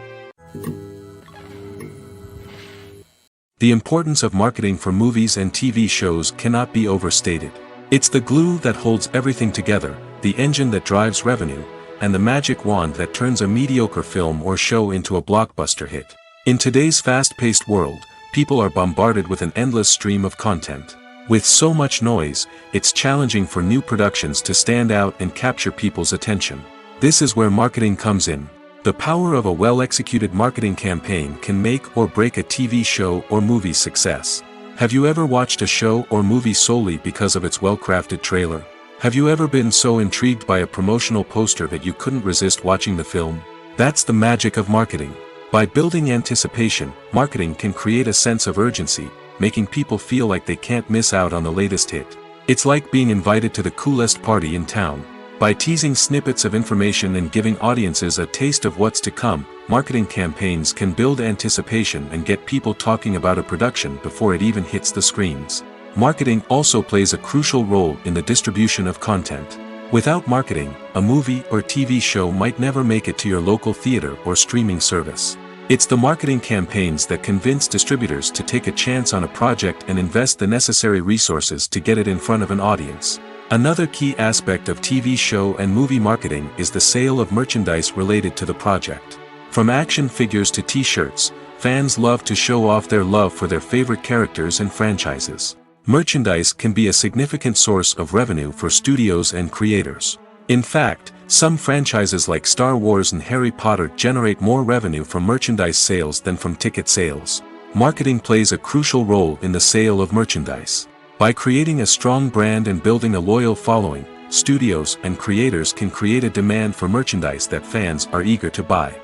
The importance of marketing for movies and TV shows cannot be overstated. It's the glue that holds everything together, the engine that drives revenue, and the magic wand that turns a mediocre film or show into a blockbuster hit. In today's fast-paced world, people are bombarded with an endless stream of content. With so much noise, it's challenging for new productions to stand out and capture people's attention. This is where marketing comes in. The power of a well-executed marketing campaign can make or break a TV show or movie's success. Have you ever watched a show or movie solely because of its well-crafted trailer? Have you ever been so intrigued by a promotional poster that you couldn't resist watching the film? That's the magic of marketing. By building anticipation, marketing can create a sense of urgency, making people feel like they can't miss out on the latest hit. It's like being invited to the coolest party in town. By teasing snippets of information and giving audiences a taste of what's to come, marketing campaigns can build anticipation and get people talking about a production before it even hits the screens. Marketing also plays a crucial role in the distribution of content. Without marketing, a movie or TV show might never make it to your local theater or streaming service. It's the marketing campaigns that convince distributors to take a chance on a project and invest the necessary resources to get it in front of an audience. Another key aspect of TV show and movie marketing is the sale of merchandise related to the project. From action figures to t-shirts, fans love to show off their love for their favorite characters and franchises. Merchandise can be a significant source of revenue for studios and creators. In fact, some franchises like Star Wars and Harry Potter generate more revenue from merchandise sales than from ticket sales. Marketing plays a crucial role in the sale of merchandise. By creating a strong brand and building a loyal following, studios and creators can create a demand for merchandise that fans are eager to buy.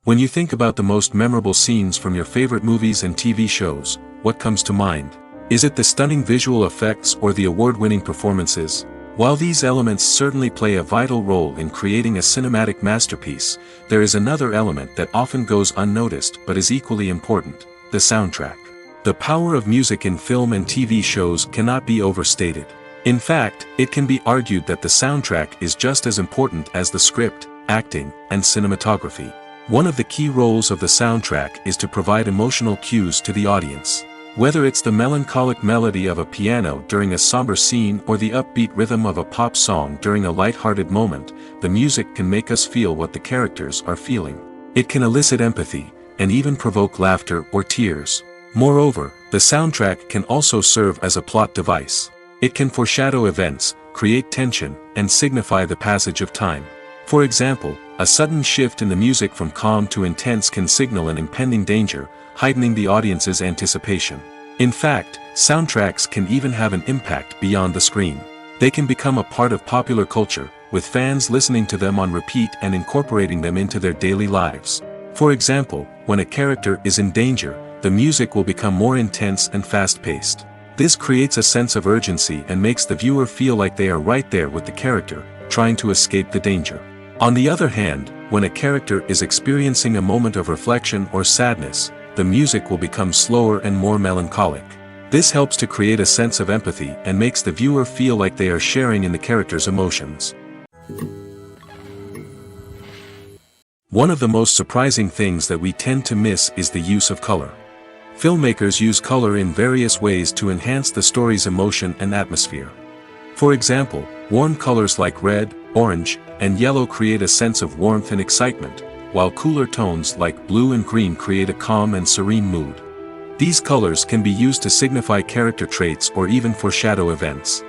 When you think about the most memorable scenes from your favorite movies and TV shows, what comes to mind? Is it the stunning visual effects or the award-winning performances? While these elements certainly play a vital role in creating a cinematic masterpiece, there is another element that often goes unnoticed but is equally important: the soundtrack. The power of music in film and TV shows cannot be overstated. In fact, it can be argued that the soundtrack is just as important as the script, acting, and cinematography. One of the key roles of the soundtrack is to provide emotional cues to the audience. Whether it's the melancholic melody of a piano during a somber scene or the upbeat rhythm of a pop song during a light-hearted moment, the music can make us feel what the characters are feeling. It can elicit empathy, and even provoke laughter or tears. Moreover, the soundtrack can also serve as a plot device. It can foreshadow events, create tension, and signify the passage of time. For example, a sudden shift in the music from calm to intense can signal an impending danger, heightening the audience's anticipation. In fact, soundtracks can even have an impact beyond the screen. They can become a part of popular culture, with fans listening to them on repeat and incorporating them into their daily lives. For example, when a character is in danger, the music will become more intense and fast-paced. This creates a sense of urgency and makes the viewer feel like they are right there with the character, trying to escape the danger. On the other hand, when a character is experiencing a moment of reflection or sadness, the music will become slower and more melancholic. This helps to create a sense of empathy and makes the viewer feel like they are sharing in the character's emotions. One of the most surprising things that we tend to miss is the use of color. Filmmakers use color in various ways to enhance the story's emotion and atmosphere. For example, warm colors like red, orange, and yellow create a sense of warmth and excitement, while cooler tones like blue and green create a calm and serene mood. These colors can be used to signify character traits or even foreshadow events.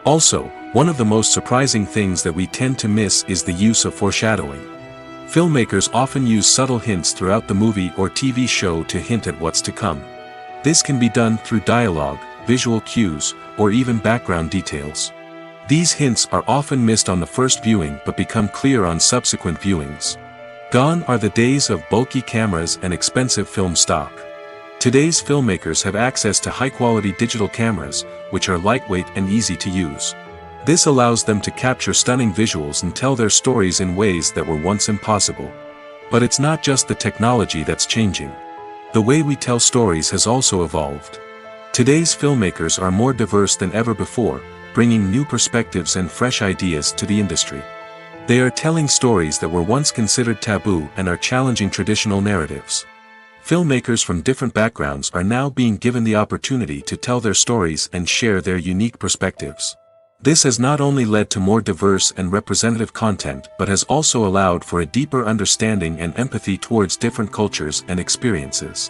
Also, one of the most surprising things that we tend to miss is the use of foreshadowing. Filmmakers often use subtle hints throughout the movie or TV show to hint at what's to come. This can be done through dialogue, visual cues, or even background details. These hints are often missed on the first viewing but become clear on subsequent viewings. Gone are the days of bulky cameras and expensive film stock. Today's filmmakers have access to high-quality digital cameras, which are lightweight and easy to use. This allows them to capture stunning visuals and tell their stories in ways that were once impossible. But it's not just the technology that's changing. The way we tell stories has also evolved. Today's filmmakers are more diverse than ever before, bringing new perspectives and fresh ideas to the industry. They are telling stories that were once considered taboo and are challenging traditional narratives. Filmmakers from different backgrounds are now being given the opportunity to tell their stories and share their unique perspectives. This has not only led to more diverse and representative content but has also allowed for a deeper understanding and empathy towards different cultures and experiences.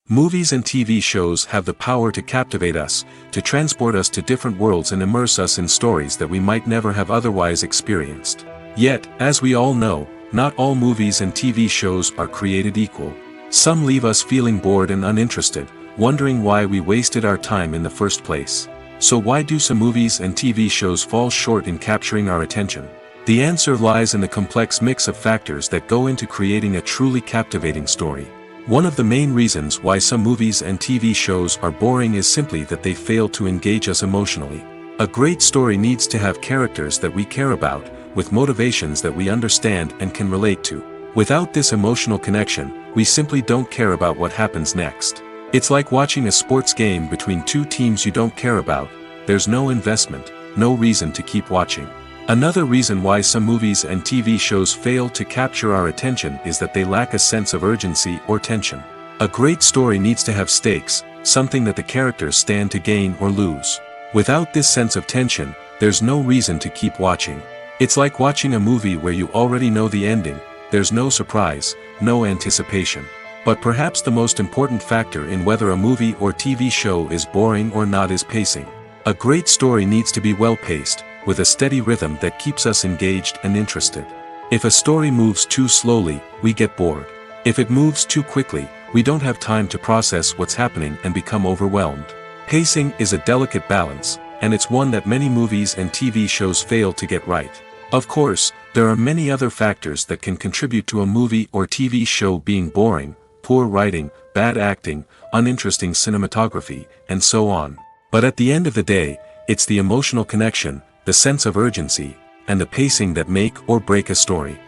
Movies and TV shows have the power to captivate us, to transport us to different worlds and immerse us in stories that we might never have otherwise experienced. Yet, as we all know, not all movies and TV shows are created equal. Some leave us feeling bored and uninterested, wondering why we wasted our time in the first place. So why do some movies and TV shows fall short in capturing our attention? The answer lies in the complex mix of factors that go into creating a truly captivating story. One of the main reasons why some movies and TV shows are boring is simply that they fail to engage us emotionally. A great story needs to have characters that we care about, with motivations that we understand and can relate to. Without this emotional connection, we simply don't care about what happens next. It's like watching a sports game between two teams you don't care about. There's no investment, no reason to keep watching. Another reason why some movies and TV shows fail to capture our attention is that they lack a sense of urgency or tension. A great story needs to have stakes, something that the characters stand to gain or lose. Without this sense of tension, there's no reason to keep watching. It's like watching a movie where you already know the ending. There's no surprise, no anticipation. But perhaps the most important factor in whether a movie or TV show is boring or not is pacing. A great story needs to be well-paced, with a steady rhythm that keeps us engaged and interested. If a story moves too slowly, we get bored. If it moves too quickly, we don't have time to process what's happening and become overwhelmed. Pacing is a delicate balance, and it's one that many movies and TV shows fail to get right. Of course, there are many other factors that can contribute to a movie or TV show being boring: poor writing, bad acting, uninteresting cinematography, and so on. But at the end of the day, it's the emotional connection, the sense of urgency, and the pacing that make or break a story.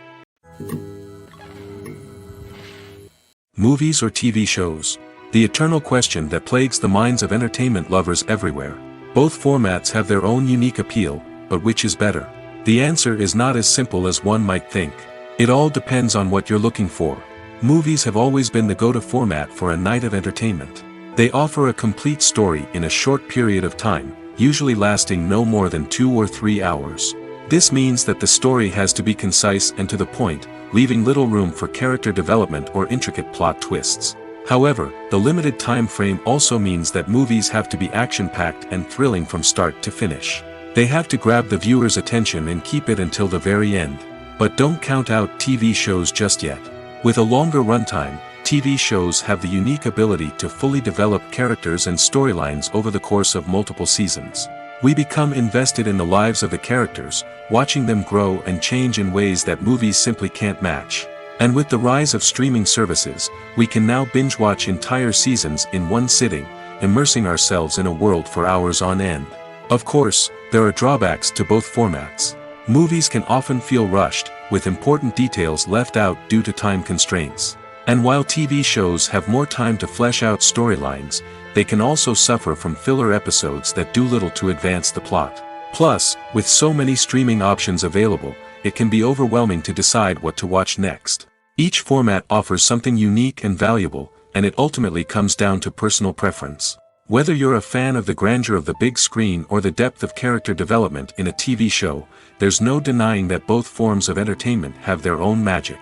Movies or TV shows? The eternal question that plagues the minds of entertainment lovers everywhere. Both formats have their own unique appeal, but which is better? The answer is not as simple as one might think. It all depends on what you're looking for. Movies have always been the go-to format for a night of entertainment. They offer a complete story in a short period of time, usually lasting no more than 2 or 3 hours. This means that the story has to be concise and to the point, leaving little room for character development or intricate plot twists. However, the limited time frame also means that movies have to be action-packed and thrilling from start to finish. They have to grab the viewer's attention and keep it until the very end. But don't count out TV shows just yet. With a longer runtime, TV shows have the unique ability to fully develop characters and storylines over the course of multiple seasons. We become invested in the lives of the characters, watching them grow and change in ways that movies simply can't match. And with the rise of streaming services, we can now binge-watch entire seasons in one sitting, immersing ourselves in a world for hours on end. Of course, there are drawbacks to both formats. Movies can often feel rushed, with important details left out due to time constraints. And while TV shows have more time to flesh out storylines, they can also suffer from filler episodes that do little to advance the plot. Plus, with so many streaming options available, it can be overwhelming to decide what to watch next. Each format offers something unique and valuable, and it ultimately comes down to personal preference. Whether you're a fan of the grandeur of the big screen or the depth of character development in a TV show, there's no denying that both forms of entertainment have their own magic.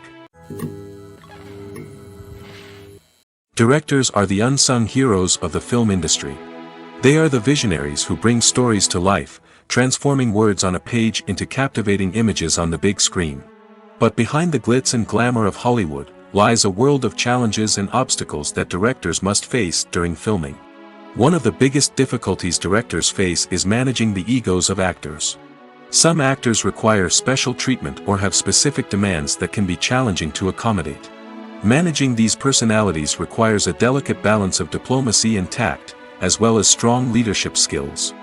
Directors are the unsung heroes of the film industry. They are the visionaries who bring stories to life, transforming words on a page into captivating images on the big screen. But behind the glitz and glamour of Hollywood, lies a world of challenges and obstacles that directors must face during filming. One of the biggest difficulties directors face is managing the egos of actors. Some actors require special treatment or have specific demands that can be challenging to accommodate. Managing these personalities requires a delicate balance of diplomacy and tact, as well as strong leadership skills.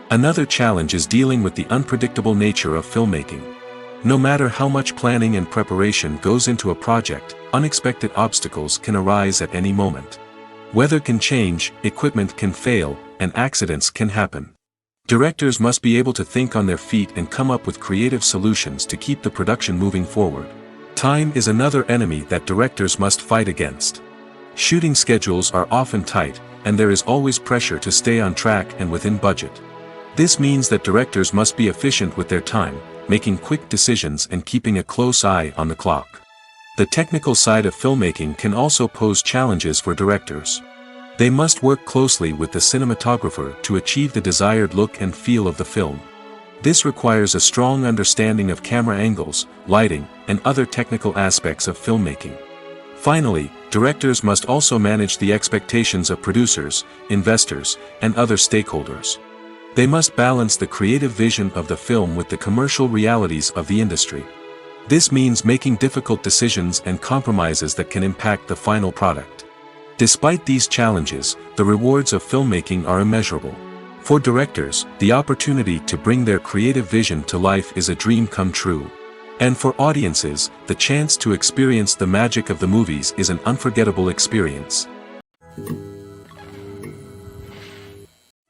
Another challenge is dealing with the unpredictable nature of filmmaking. No matter how much planning and preparation goes into a project, unexpected obstacles can arise at any moment. Weather can change, equipment can fail, and accidents can happen. Directors must be able to think on their feet and come up with creative solutions to keep the production moving forward. Time is another enemy that directors must fight against. Shooting schedules are often tight, and there is always pressure to stay on track and within budget. This means that directors must be efficient with their time, making quick decisions and keeping a close eye on the clock. The technical side of filmmaking can also pose challenges for directors. They must work closely with the cinematographer to achieve the desired look and feel of the film. This requires a strong understanding of camera angles, lighting, and other technical aspects of filmmaking. Finally, directors must also manage the expectations of producers, investors, and other stakeholders. They must balance the creative vision of the film with the commercial realities of the industry. This means making difficult decisions and compromises that can impact the final product. Despite these challenges, the rewards of filmmaking are immeasurable. For directors, the opportunity to bring their creative vision to life is a dream come true. And for audiences, the chance to experience the magic of the movies is an unforgettable experience.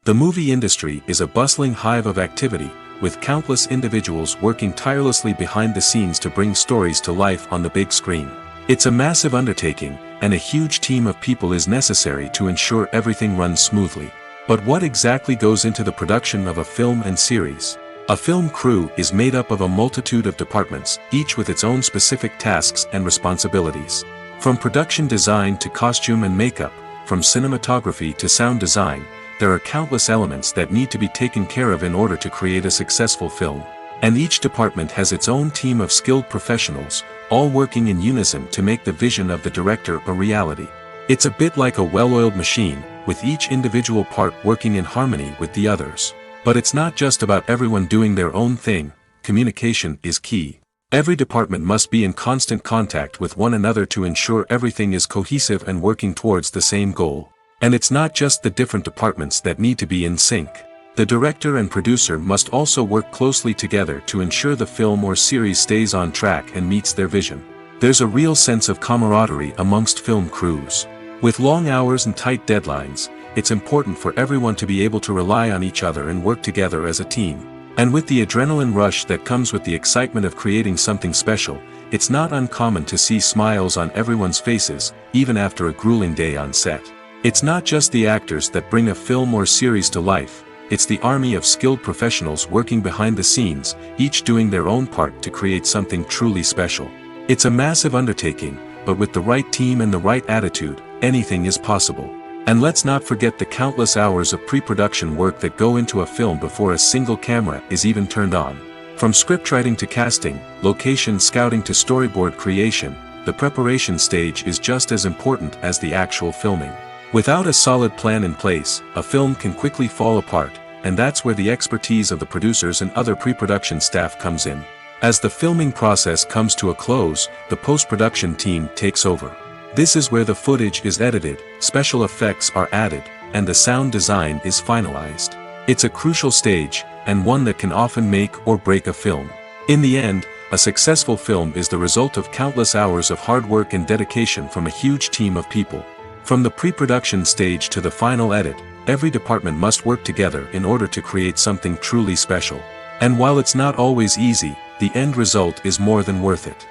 The movie industry is a bustling hive of activity, with countless individuals working tirelessly behind the scenes to bring stories to life on the big screen. It's a massive undertaking, and a huge team of people is necessary to ensure everything runs smoothly. But what exactly goes into the production of a film and series? A film crew is made up of a multitude of departments, each with its own specific tasks and responsibilities. From production design to costume and makeup, from cinematography to sound design, there are countless elements that need to be taken care of in order to create a successful film. And each department has its own team of skilled professionals, all working in unison to make the vision of the director a reality. It's a bit like a well-oiled machine, with each individual part working in harmony with the others. But it's not just about everyone doing their own thing, communication is key. Every department must be in constant contact with one another to ensure everything is cohesive and working towards the same goal. And it's not just the different departments that need to be in sync. The director and producer must also work closely together to ensure the film or series stays on track and meets their vision. There's a real sense of camaraderie amongst film crews. With long hours and tight deadlines, it's important for everyone to be able to rely on each other and work together as a team. And with the adrenaline rush that comes with the excitement of creating something special, it's not uncommon to see smiles on everyone's faces, even after a grueling day on set. It's not just the actors that bring a film or series to life, it's the army of skilled professionals working behind the scenes, each doing their own part to create something truly special. It's a massive undertaking, but with the right team and the right attitude, anything is possible. And let's not forget the countless hours of pre-production work that go into a film before a single camera is even turned on. From scriptwriting to casting, location scouting to storyboard creation, the preparation stage is just as important as the actual filming. Without a solid plan in place, a film can quickly fall apart, and that's where the expertise of the producers and other pre-production staff comes in. As the filming process comes to a close, the post-production team takes over. This is where the footage is edited, special effects are added, and the sound design is finalized. It's a crucial stage, and one that can often make or break a film. In the end, a successful film is the result of countless hours of hard work and dedication from a huge team of people. From the pre-production stage to the final edit, every department must work together in order to create something truly special. And while it's not always easy, the end result is more than worth it.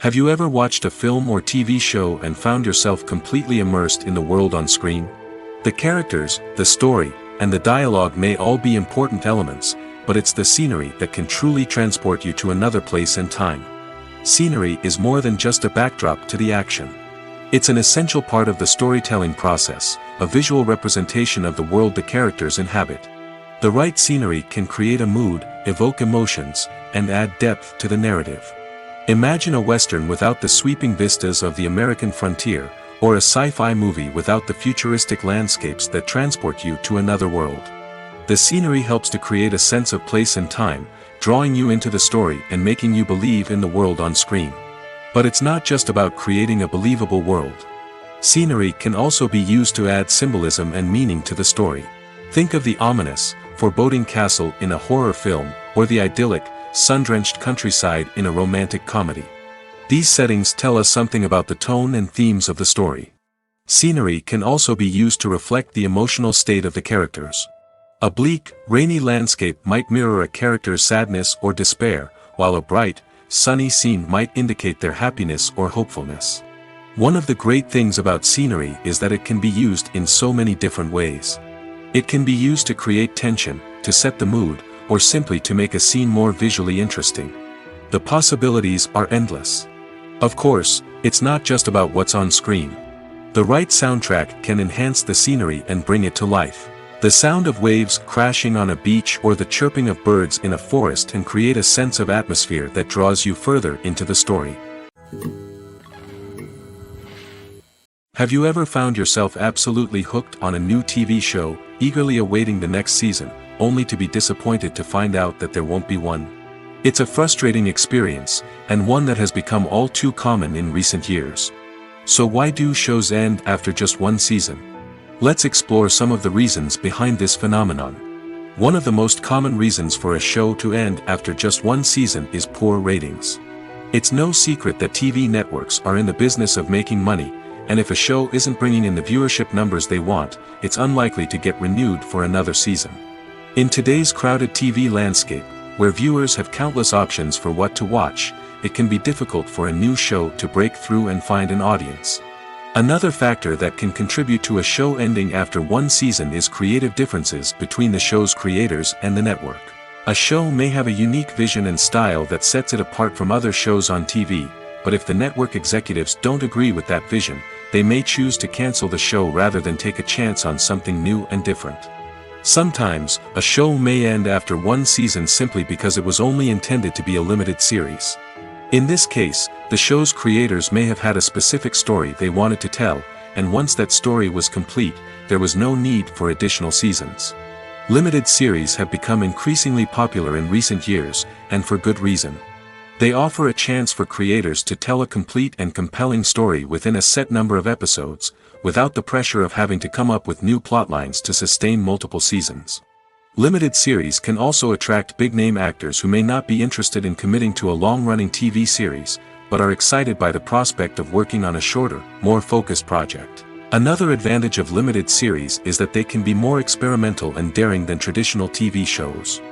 Have you ever watched a film or TV show and found yourself completely immersed in the world on screen? The characters, the story, and the dialogue may all be important elements, but it's the scenery that can truly transport you to another place and time. Scenery is more than just a backdrop to the action. It's an essential part of the storytelling process, a visual representation of the world the characters inhabit. The right scenery can create a mood, evoke emotions, and add depth to the narrative. Imagine a western without the sweeping vistas of the American frontier, or a sci-fi movie without the futuristic landscapes that transport you to another world. The scenery helps to create a sense of place and time, drawing you into the story and making you believe in the world on screen. But it's not just about creating a believable world. Scenery can also be used to add symbolism and meaning to the story. Think of the ominous, foreboding castle in a horror film, or the idyllic, sun-drenched countryside in a romantic comedy. These settings tell us something about the tone and themes of the story. Scenery can also be used to reflect the emotional state of the characters. A bleak, rainy landscape might mirror a character's sadness or despair, while a bright, sunny scene might indicate their happiness or hopefulness. One of the great things about scenery is that it can be used in so many different ways. It can be used to create tension, to set the mood, or simply to make a scene more visually interesting. The possibilities are endless. Of course, it's not just about what's on screen. The right soundtrack can enhance the scenery and bring it to life. The sound of waves crashing on a beach or the chirping of birds in a forest can create a sense of atmosphere that draws you further into the story. Have you ever found yourself absolutely hooked on a new TV show, eagerly awaiting the next season, only to be disappointed to find out that there won't be one? It's a frustrating experience, and one that has become all too common in recent years. So why do shows end after just one season? Let's explore some of the reasons behind this phenomenon. One of the most common reasons for a show to end after just one season is poor ratings. It's no secret that TV networks are in the business of making money, and if a show isn't bringing in the viewership numbers they want, it's unlikely to get renewed for another season. In today's crowded TV landscape, where viewers have countless options for what to watch, it can be difficult for a new show to break through and find an audience. Another factor that can contribute to a show ending after one season is creative differences between the show's creators and the network. A show may have a unique vision and style that sets it apart from other shows on TV, but if the network executives don't agree with that vision, they may choose to cancel the show rather than take a chance on something new and different. Sometimes, a show may end after one season simply because it was only intended to be a limited series. In this case, the show's creators may have had a specific story they wanted to tell, and once that story was complete, there was no need for additional seasons. Limited series have become increasingly popular in recent years, and for good reason. They offer a chance for creators to tell a complete and compelling story within a set number of episodes, without the pressure of having to come up with new plotlines to sustain multiple seasons. Limited series can also attract big-name actors who may not be interested in committing to a long-running TV series, but are excited by the prospect of working on a shorter, more focused project. Another advantage of limited series is that they can be more experimental and daring than traditional TV shows.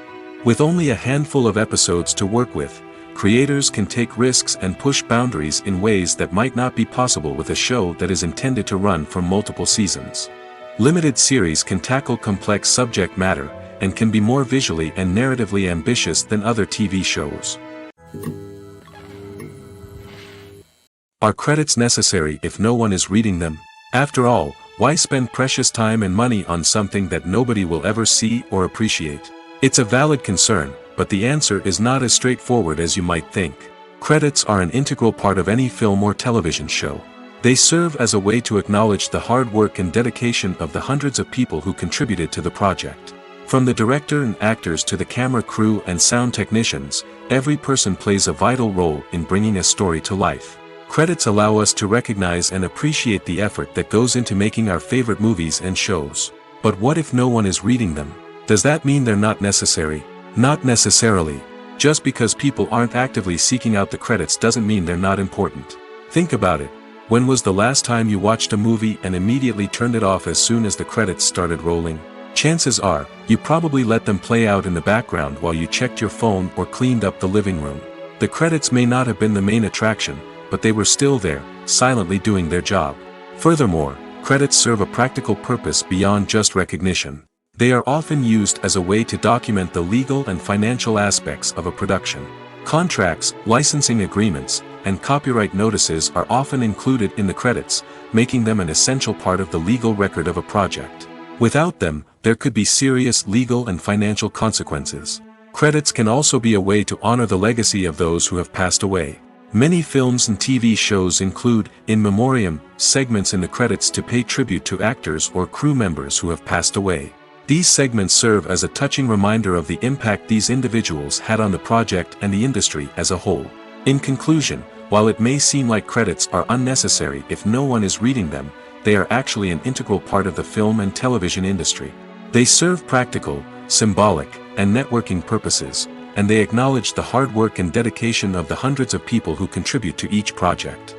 With only a handful of episodes to work with, creators can take risks and push boundaries in ways that might not be possible with a show that is intended to run for multiple seasons. Limited series can tackle complex subject matter, and can be more visually and narratively ambitious than other TV shows. Are credits necessary if no one is reading them? After all, why spend precious time and money on something that nobody will ever see or appreciate? It's a valid concern, but the answer is not as straightforward as you might think. Credits are an integral part of any film or television show. They serve as a way to acknowledge the hard work and dedication of the hundreds of people who contributed to the project. From the director and actors to the camera crew and sound technicians, every person plays a vital role in bringing a story to life. Credits allow us to recognize and appreciate the effort that goes into making our favorite movies and shows. But what if no one is reading them? Does that mean they're not necessary? Not necessarily. Just because people aren't actively seeking out the credits doesn't mean they're not important. Think about it. When was the last time you watched a movie and immediately turned it off as soon as the credits started rolling? Chances are, you probably let them play out in the background while you checked your phone or cleaned up the living room. The credits may not have been the main attraction, but they were still there, silently doing their job. Furthermore, credits serve a practical purpose beyond just recognition. They are often used as a way to document the legal and financial aspects of a production. Contracts, licensing agreements, and copyright notices are often included in the credits, making them an essential part of the legal record of a project. Without them, there could be serious legal and financial consequences. Credits can also be a way to honor the legacy of those who have passed away. Many films and TV shows include, in memoriam, segments in the credits to pay tribute to actors or crew members who have passed away. These segments serve as a touching reminder of the impact these individuals had on the project and the industry as a whole. In conclusion, while it may seem like credits are unnecessary if no one is reading them, they are actually an integral part of the film and television industry. They serve practical, symbolic, and networking purposes, and they acknowledge the hard work and dedication of the hundreds of people who contribute to each project.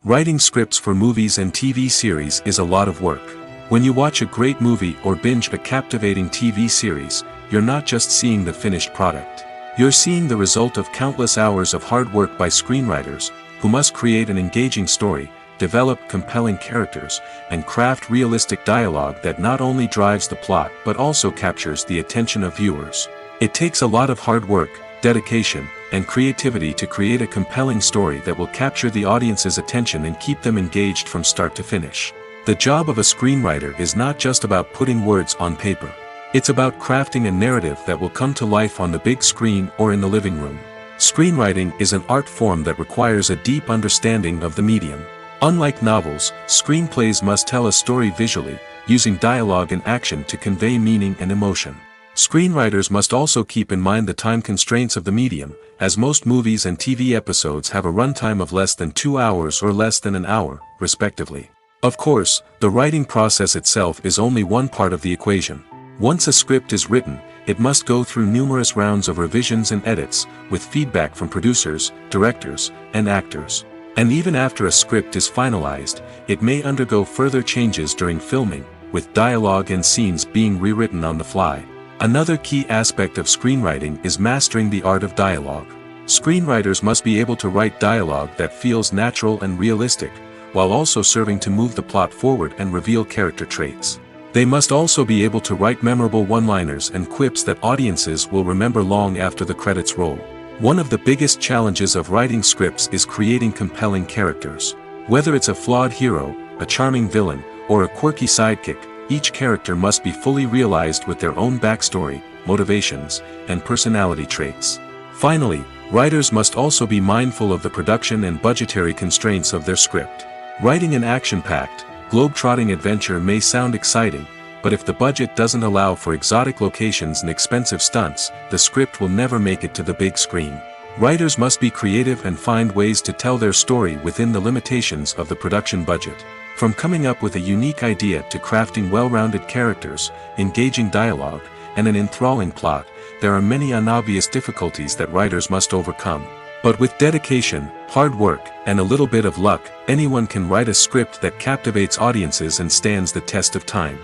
Writing scripts for movies and TV series is a lot of work. When you watch a great movie or binge a captivating TV series, you're not just seeing the finished product. You're seeing the result of countless hours of hard work by screenwriters, who must create an engaging story, develop compelling characters, and craft realistic dialogue that not only drives the plot but also captures the attention of viewers. It takes a lot of hard work, dedication, and creativity to create a compelling story that will capture the audience's attention and keep them engaged from start to finish. The job of a screenwriter is not just about putting words on paper. It's about crafting a narrative that will come to life on the big screen or in the living room. Screenwriting is an art form that requires a deep understanding of the medium. Unlike novels, screenplays must tell a story visually, using dialogue and action to convey meaning and emotion. Screenwriters must also keep in mind the time constraints of the medium, as most movies and TV episodes have a runtime of less than 2 hours or less than an hour, respectively. Of course, the writing process itself is only one part of the equation. Once a script is written, it must go through numerous rounds of revisions and edits, with feedback from producers, directors, and actors. And even after a script is finalized, it may undergo further changes during filming, with dialogue and scenes being rewritten on the fly. Another key aspect of screenwriting is mastering the art of dialogue. Screenwriters must be able to write dialogue that feels natural and realistic, while also serving to move the plot forward and reveal character traits. They must also be able to write memorable one-liners and quips that audiences will remember long after the credits roll. One of the biggest challenges of writing scripts is creating compelling characters. Whether it's a flawed hero, a charming villain, or a quirky sidekick, each character must be fully realized with their own backstory, motivations, and personality traits. Finally, writers must also be mindful of the production and budgetary constraints of their script. Writing an action-packed, globe-trotting adventure may sound exciting, but if the budget doesn't allow for exotic locations and expensive stunts, the script will never make it to the big screen. Writers must be creative and find ways to tell their story within the limitations of the production budget. From coming up with a unique idea to crafting well-rounded characters, engaging dialogue, and an enthralling plot, there are many unobvious difficulties that writers must overcome. But with dedication, hard work, and a little bit of luck, anyone can write a script that captivates audiences and stands the test of time.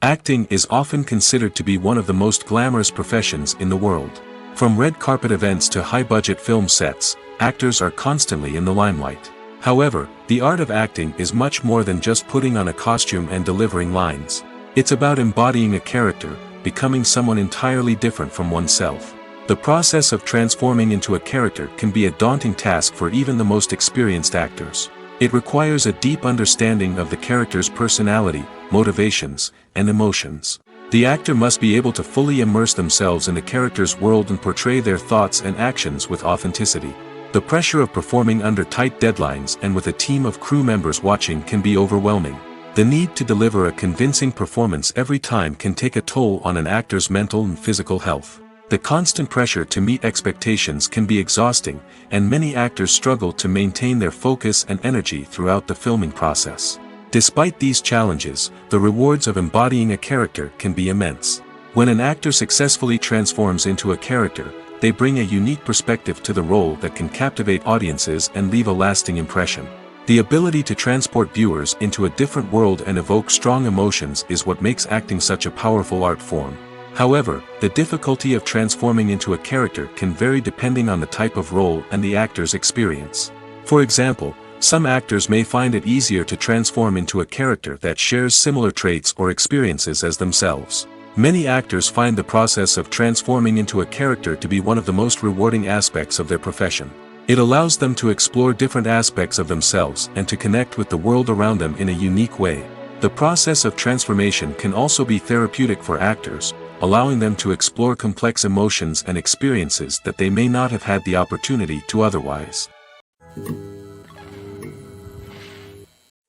Acting is often considered to be one of the most glamorous professions in the world. From red carpet events to high-budget film sets, actors are constantly in the limelight. However, the art of acting is much more than just putting on a costume and delivering lines. It's about embodying a character, becoming someone entirely different from oneself. The process of transforming into a character can be a daunting task for even the most experienced actors. It requires a deep understanding of the character's personality, motivations, and emotions. The actor must be able to fully immerse themselves in the character's world and portray their thoughts and actions with authenticity. The pressure of performing under tight deadlines and with a team of crew members watching can be overwhelming. The need to deliver a convincing performance every time can take a toll on an actor's mental and physical health. The constant pressure to meet expectations can be exhausting, and many actors struggle to maintain their focus and energy throughout the filming process. Despite these challenges, the rewards of embodying a character can be immense. When an actor successfully transforms into a character, they bring a unique perspective to the role that can captivate audiences and leave a lasting impression. The ability to transport viewers into a different world and evoke strong emotions is what makes acting such a powerful art form. However, the difficulty of transforming into a character can vary depending on the type of role and the actor's experience. For example, some actors may find it easier to transform into a character that shares similar traits or experiences as themselves. Many actors find the process of transforming into a character to be one of the most rewarding aspects of their profession. It allows them to explore different aspects of themselves and to connect with the world around them in a unique way. The process of transformation can also be therapeutic for actors, allowing them to explore complex emotions and experiences that they may not have had the opportunity to otherwise.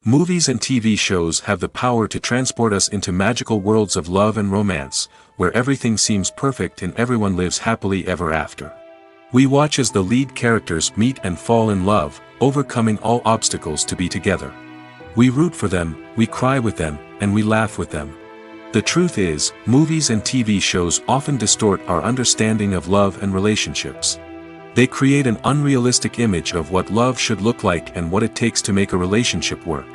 Movies and TV shows have the power to transport us into magical worlds of love and romance, where everything seems perfect and everyone lives happily ever after. We watch as the lead characters meet and fall in love, overcoming all obstacles to be together. We root for them, we cry with them, and we laugh with them. The truth is, movies and TV shows often distort our understanding of love and relationships. They create an unrealistic image of what love should look like and what it takes to make a relationship work.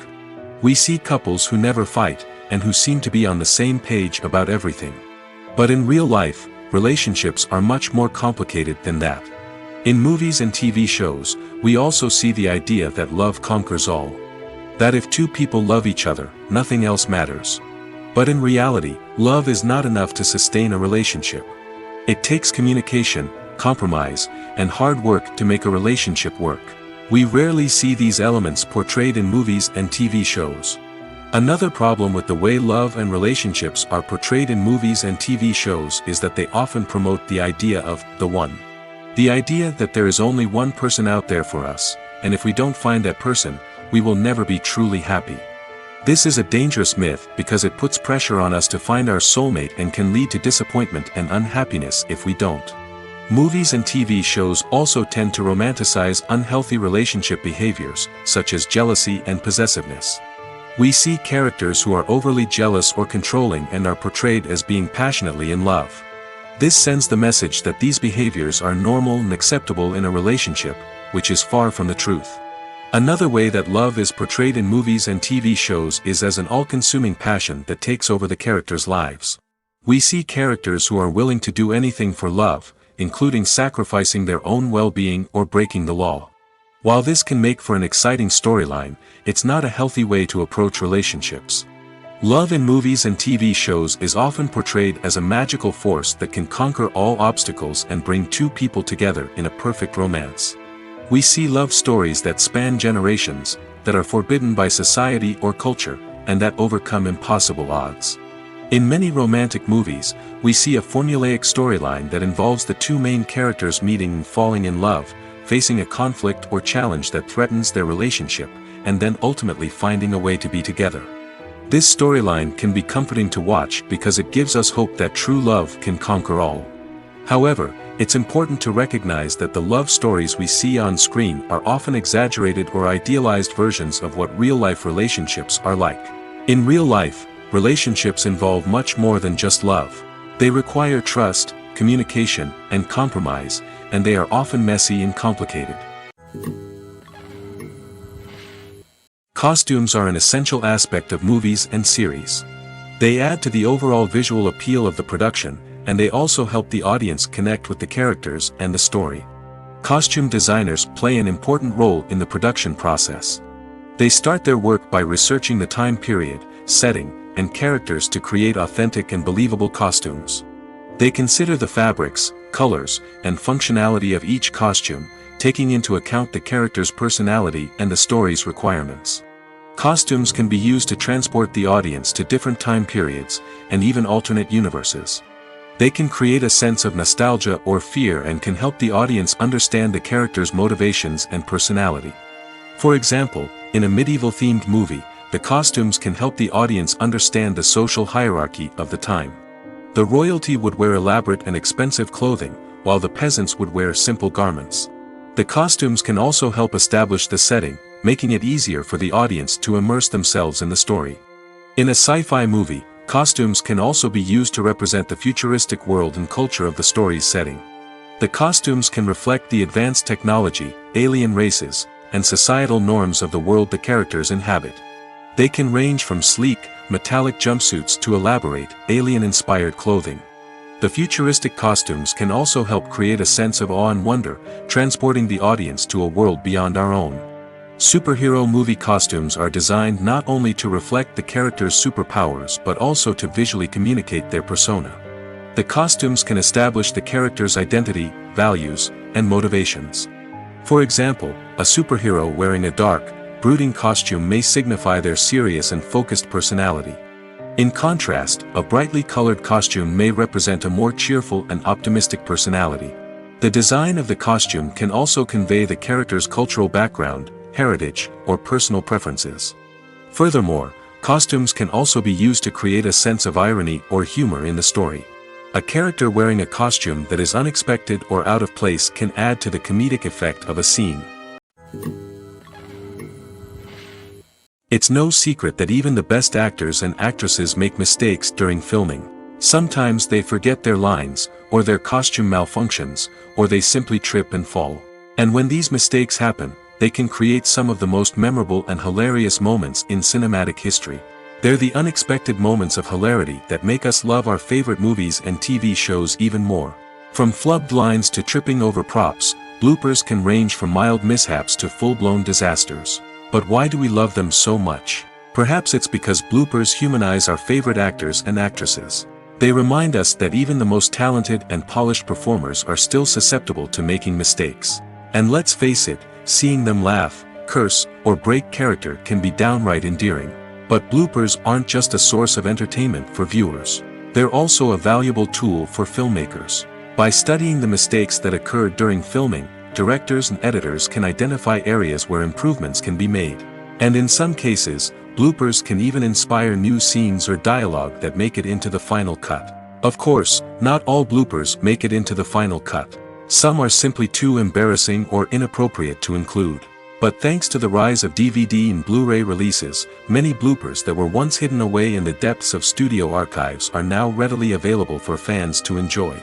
We see couples who never fight, and who seem to be on the same page about everything. But in real life, relationships are much more complicated than that. In movies and TV shows, we also see the idea that love conquers all. That if two people love each other, nothing else matters. But in reality, love is not enough to sustain a relationship. It takes communication, compromise, and hard work to make a relationship work. We rarely see these elements portrayed in movies and TV shows. Another problem with the way love and relationships are portrayed in movies and TV shows is that they often promote the idea of the one. The idea that there is only one person out there for us, and if we don't find that person, we will never be truly happy. This is a dangerous myth because it puts pressure on us to find our soulmate and can lead to disappointment and unhappiness if we don't. Movies and TV shows also tend to romanticize unhealthy relationship behaviors, such as jealousy and possessiveness. We see characters who are overly jealous or controlling and are portrayed as being passionately in love. This sends the message that these behaviors are normal and acceptable in a relationship, which is far from the truth. Another way that love is portrayed in movies and TV shows is as an all-consuming passion that takes over the characters' lives. We see characters who are willing to do anything for love, including sacrificing their own well-being or breaking the law. While this can make for an exciting storyline, it's not a healthy way to approach relationships. Love in movies and TV shows is often portrayed as a magical force that can conquer all obstacles and bring two people together in a perfect romance. We see love stories that span generations, that are forbidden by society or culture, and that overcome impossible odds. In many romantic movies, we see a formulaic storyline that involves the two main characters meeting and falling in love, facing a conflict or challenge that threatens their relationship, and then ultimately finding a way to be together. This storyline can be comforting to watch because it gives us hope that true love can conquer all. However, it's important to recognize that the love stories we see on screen are often exaggerated or idealized versions of what real-life relationships are like. In real life, relationships involve much more than just love. They require trust, communication, and compromise, and they are often messy and complicated. Costumes are an essential aspect of movies and series. They add to the overall visual appeal of the production, and they also help the audience connect with the characters and the story. Costume designers play an important role in the production process. They start their work by researching the time period, setting, and characters to create authentic and believable costumes. They consider the fabrics, colors, and functionality of each costume, taking into account the character's personality and the story's requirements. Costumes can be used to transport the audience to different time periods, and even alternate universes. They can create a sense of nostalgia or fear and can help the audience understand the character's motivations and personality. For example, in a medieval-themed movie, the costumes can help the audience understand the social hierarchy of the time. The royalty would wear elaborate and expensive clothing, while the peasants would wear simple garments. The costumes can also help establish the setting, making it easier for the audience to immerse themselves in the story. In a sci-fi movie, costumes can also be used to represent the futuristic world and culture of the story's setting. The costumes can reflect the advanced technology, alien races, and societal norms of the world the characters inhabit. They can range from sleek, metallic jumpsuits to elaborate, alien-inspired clothing. The futuristic costumes can also help create a sense of awe and wonder, transporting the audience to a world beyond our own. Superhero movie costumes are designed not only to reflect the character's superpowers but also to visually communicate their persona. The costumes can establish the character's identity, values, and motivations. For example, a superhero wearing a dark, brooding costume may signify their serious and focused personality. In contrast, a brightly colored costume may represent a more cheerful and optimistic personality. The design of the costume can also convey the character's cultural background, heritage, or personal preferences. Furthermore, costumes can also be used to create a sense of irony or humor in the story. A character wearing a costume that is unexpected or out of place can add to the comedic effect of a scene. It's no secret that even the best actors and actresses make mistakes during filming. Sometimes they forget their lines, or their costume malfunctions, or they simply trip and fall. And when these mistakes happen, they can create some of the most memorable and hilarious moments in cinematic history. They're the unexpected moments of hilarity that make us love our favorite movies and TV shows even more. From flubbed lines to tripping over props, bloopers can range from mild mishaps to full-blown disasters. But why do we love them so much? Perhaps it's because bloopers humanize our favorite actors and actresses. They remind us that even the most talented and polished performers are still susceptible to making mistakes. And let's face it, seeing them laugh, curse, or break character can be downright endearing. But bloopers aren't just a source of entertainment for viewers. They're also a valuable tool for filmmakers. By studying the mistakes that occurred during filming, directors and editors can identify areas where improvements can be made. And in some cases, bloopers can even inspire new scenes or dialogue that make it into the final cut. Of course, not all bloopers make it into the final cut. Some are simply too embarrassing or inappropriate to include. But thanks to the rise of DVD and Blu-ray releases, many bloopers that were once hidden away in the depths of studio archives are now readily available for fans to enjoy.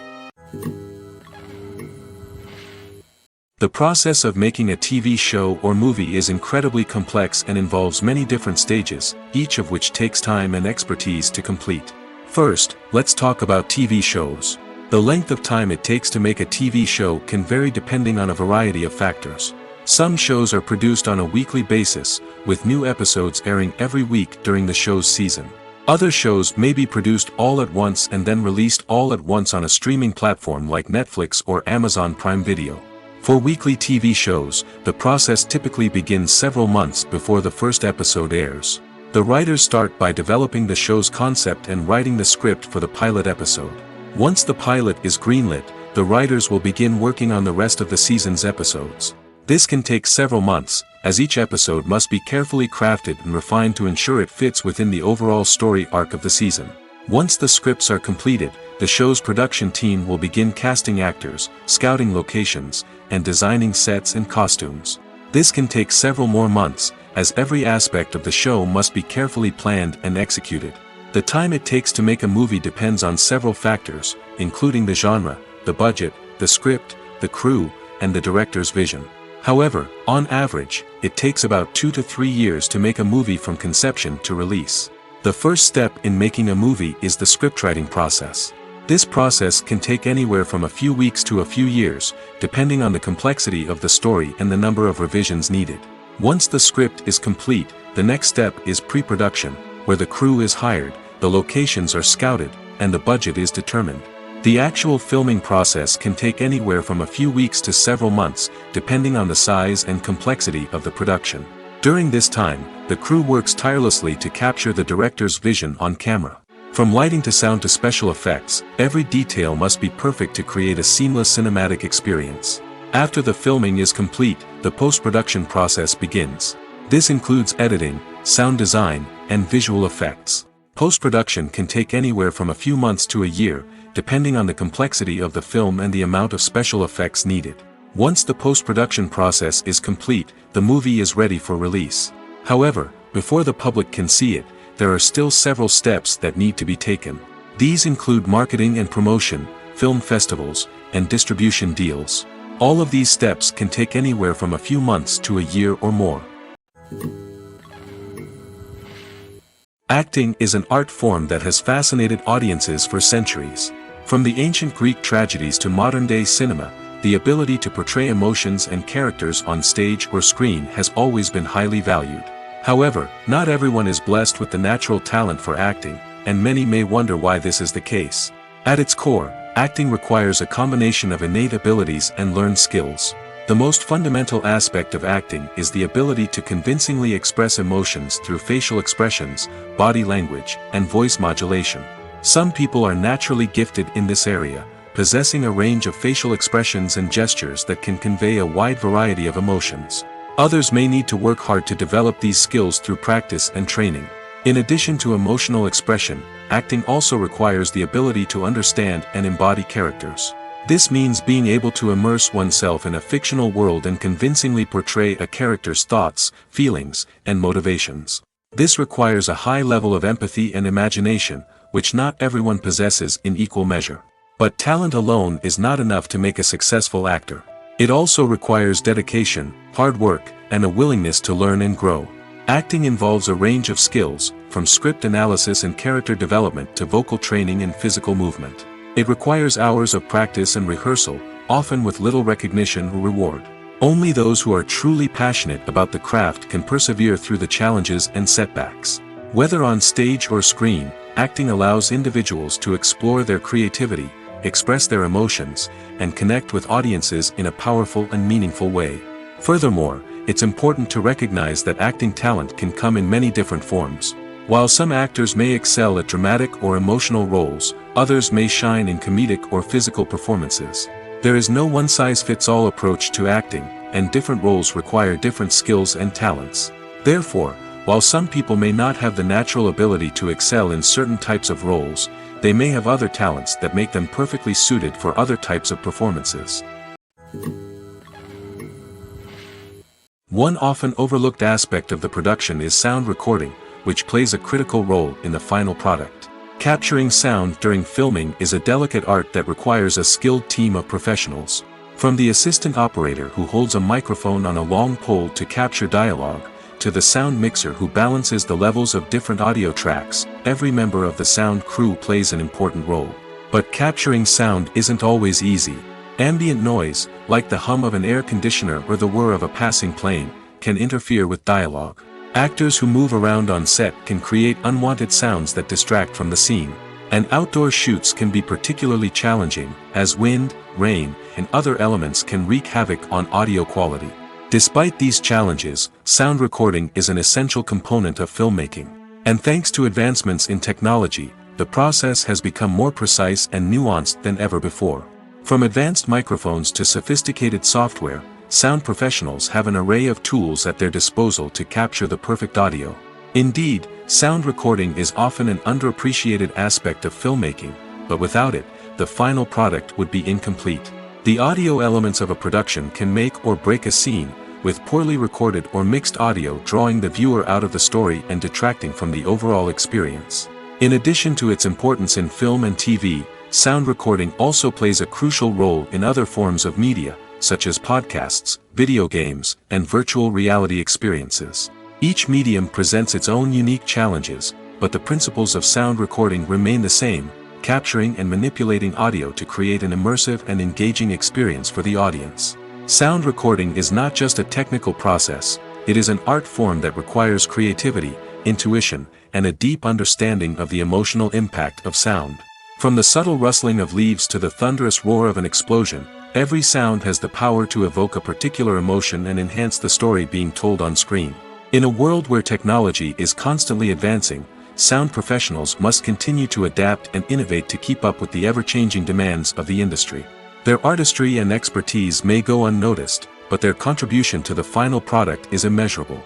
The process of making a TV show or movie is incredibly complex and involves many different stages, each of which takes time and expertise to complete. First, let's talk about TV shows. The length of time it takes to make a TV show can vary depending on a variety of factors. Some shows are produced on a weekly basis, with new episodes airing every week during the show's season. Other shows may be produced all at once and then released all at once on a streaming platform like Netflix or Amazon Prime Video. For weekly TV shows, the process typically begins several months before the first episode airs. The writers start by developing the show's concept and writing the script for the pilot episode. Once the pilot is greenlit, the writers will begin working on the rest of the season's episodes. This can take several months, as each episode must be carefully crafted and refined to ensure it fits within the overall story arc of the season. Once the scripts are completed, the show's production team will begin casting actors, scouting locations, and designing sets and costumes. This can take several more months, as every aspect of the show must be carefully planned and executed. The time it takes to make a movie depends on several factors, including the genre, the budget, the script, the crew, and the director's vision. However, on average, it takes about 2 to 3 years to make a movie from conception to release. The first step in making a movie is the scriptwriting process. This process can take anywhere from a few weeks to a few years, depending on the complexity of the story and the number of revisions needed. Once the script is complete, the next step is pre-production, where the crew is hired, the locations are scouted, and the budget is determined. The actual filming process can take anywhere from a few weeks to several months, depending on the size and complexity of the production. During this time, the crew works tirelessly to capture the director's vision on camera. From lighting to sound to special effects, every detail must be perfect to create a seamless cinematic experience. After the filming is complete, the post-production process begins. This includes editing, sound design, and visual effects. Post-production can take anywhere from a few months to a year, depending on the complexity of the film and the amount of special effects needed. Once the post-production process is complete, the movie is ready for release. However, before the public can see it, there are still several steps that need to be taken. These include marketing and promotion, film festivals, and distribution deals. All of these steps can take anywhere from a few months to a year or more. Acting is an art form that has fascinated audiences for centuries. From the ancient Greek tragedies to modern-day cinema, the ability to portray emotions and characters on stage or screen has always been highly valued. However, not everyone is blessed with the natural talent for acting, and many may wonder why this is the case. At its core, acting requires a combination of innate abilities and learned skills. The most fundamental aspect of acting is the ability to convincingly express emotions through facial expressions, body language, and voice modulation. Some people are naturally gifted in this area, possessing a range of facial expressions and gestures that can convey a wide variety of emotions. Others may need to work hard to develop these skills through practice and training. In addition to emotional expression, acting also requires the ability to understand and embody characters. This means being able to immerse oneself in a fictional world and convincingly portray a character's thoughts, feelings, and motivations. This requires a high level of empathy and imagination, which not everyone possesses in equal measure. But talent alone is not enough to make a successful actor. It also requires dedication, hard work, and a willingness to learn and grow. Acting involves a range of skills, from script analysis and character development to vocal training and physical movement. It requires hours of practice and rehearsal, often with little recognition or reward. Only those who are truly passionate about the craft can persevere through the challenges and setbacks. Whether on stage or screen, acting allows individuals to explore their creativity, express their emotions, and connect with audiences in a powerful and meaningful way. Furthermore, it's important to recognize that acting talent can come in many different forms. While some actors may excel at dramatic or emotional roles, others may shine in comedic or physical performances. There is no one-size-fits-all approach to acting, and different roles require different skills and talents. Therefore, while some people may not have the natural ability to excel in certain types of roles, they may have other talents that make them perfectly suited for other types of performances. One often overlooked aspect of the production is sound recording, which plays a critical role in the final product. Capturing sound during filming is a delicate art that requires a skilled team of professionals. From the assistant operator who holds a microphone on a long pole to capture dialogue, to the sound mixer who balances the levels of different audio tracks, every member of the sound crew plays an important role. But capturing sound isn't always easy. Ambient noise, like the hum of an air conditioner or the whir of a passing plane, can interfere with dialogue. Actors who move around on set can create unwanted sounds that distract from the scene. And outdoor shoots can be particularly challenging, as wind, rain, and other elements can wreak havoc on audio quality. Despite these challenges, sound recording is an essential component of filmmaking. And thanks to advancements in technology, the process has become more precise and nuanced than ever before. From advanced microphones to sophisticated software, sound professionals have an array of tools at their disposal to capture the perfect audio. Indeed, sound recording is often an underappreciated aspect of filmmaking, but without it, the final product would be incomplete. The audio elements of a production can make or break a scene, with poorly recorded or mixed audio drawing the viewer out of the story and detracting from the overall experience. In addition to its importance in film and TV, sound recording also plays a crucial role in other forms of media, such as podcasts, video games, and virtual reality experiences. Each medium presents its own unique challenges, but the principles of sound recording remain the same, capturing and manipulating audio to create an immersive and engaging experience for the audience. Sound recording is not just a technical process, it is an art form that requires creativity, intuition, and a deep understanding of the emotional impact of sound. From the subtle rustling of leaves to the thunderous roar of an explosion, every sound has the power to evoke a particular emotion and enhance the story being told on screen. In a world where technology is constantly advancing, sound professionals must continue to adapt and innovate to keep up with the ever-changing demands of the industry. Their artistry and expertise may go unnoticed, but their contribution to the final product is immeasurable.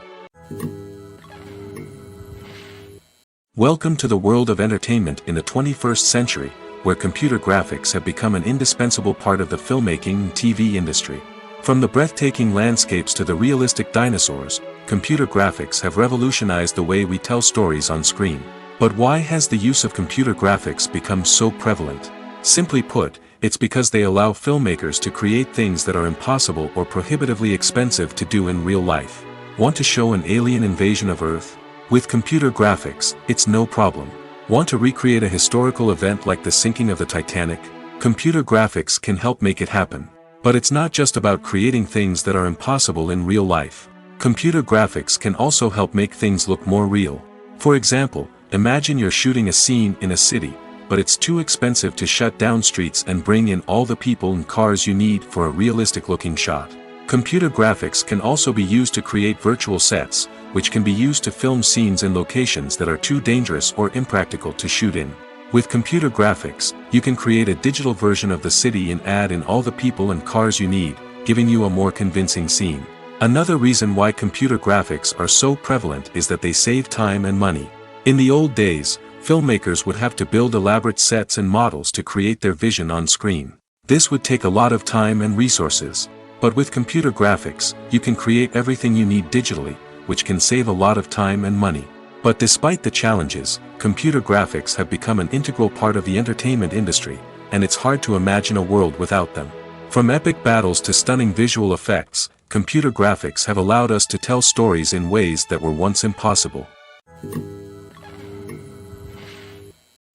Welcome to the world of entertainment in the 21st century, where computer graphics have become an indispensable part of the filmmaking and TV industry. From the breathtaking landscapes to the realistic dinosaurs, computer graphics have revolutionized the way we tell stories on screen. But why has the use of computer graphics become so prevalent? Simply put, it's because they allow filmmakers to create things that are impossible or prohibitively expensive to do in real life. Want to show an alien invasion of Earth? With computer graphics, it's no problem. Want to recreate a historical event like the sinking of the Titanic? Computer graphics can help make it happen. But it's not just about creating things that are impossible in real life. Computer graphics can also help make things look more real. For example, imagine you're shooting a scene in a city, but it's too expensive to shut down streets and bring in all the people and cars you need for a realistic-looking shot. Computer graphics can also be used to create virtual sets, which can be used to film scenes in locations that are too dangerous or impractical to shoot in. With computer graphics, you can create a digital version of the city and add in all the people and cars you need, giving you a more convincing scene. Another reason why computer graphics are so prevalent is that they save time and money. In the old days, filmmakers would have to build elaborate sets and models to create their vision on screen. This would take a lot of time and resources. But with computer graphics, you can create everything you need digitally, which can save a lot of time and money. But despite the challenges, computer graphics have become an integral part of the entertainment industry, and it's hard to imagine a world without them. From epic battles to stunning visual effects, computer graphics have allowed us to tell stories in ways that were once impossible.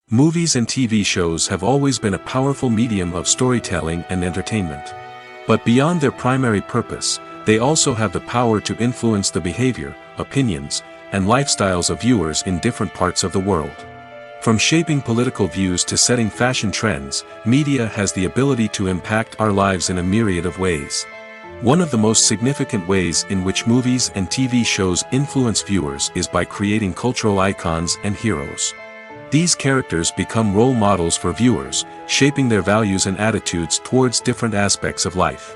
Movies and TV shows have always been a powerful medium of storytelling and entertainment. But beyond their primary purpose, they also have the power to influence the behavior, opinions, and lifestyles of viewers in different parts of the world. From shaping political views to setting fashion trends, media has the ability to impact our lives in a myriad of ways. One of the most significant ways in which movies and TV shows influence viewers is by creating cultural icons and heroes. These characters become role models for viewers, shaping their values and attitudes towards different aspects of life.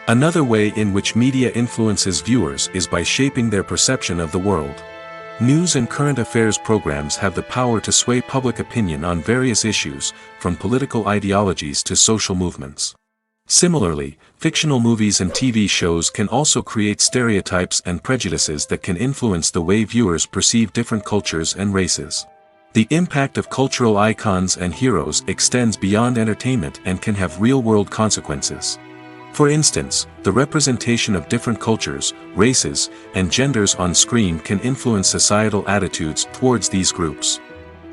Another way in which media influences viewers is by shaping their perception of the world. News and current affairs programs have the power to sway public opinion on various issues, from political ideologies to social movements. Similarly, fictional movies and TV shows can also create stereotypes and prejudices that can influence the way viewers perceive different cultures and races. The impact of cultural icons and heroes extends beyond entertainment and can have real-world consequences. For instance, the representation of different cultures, races, and genders on screen can influence societal attitudes towards these groups.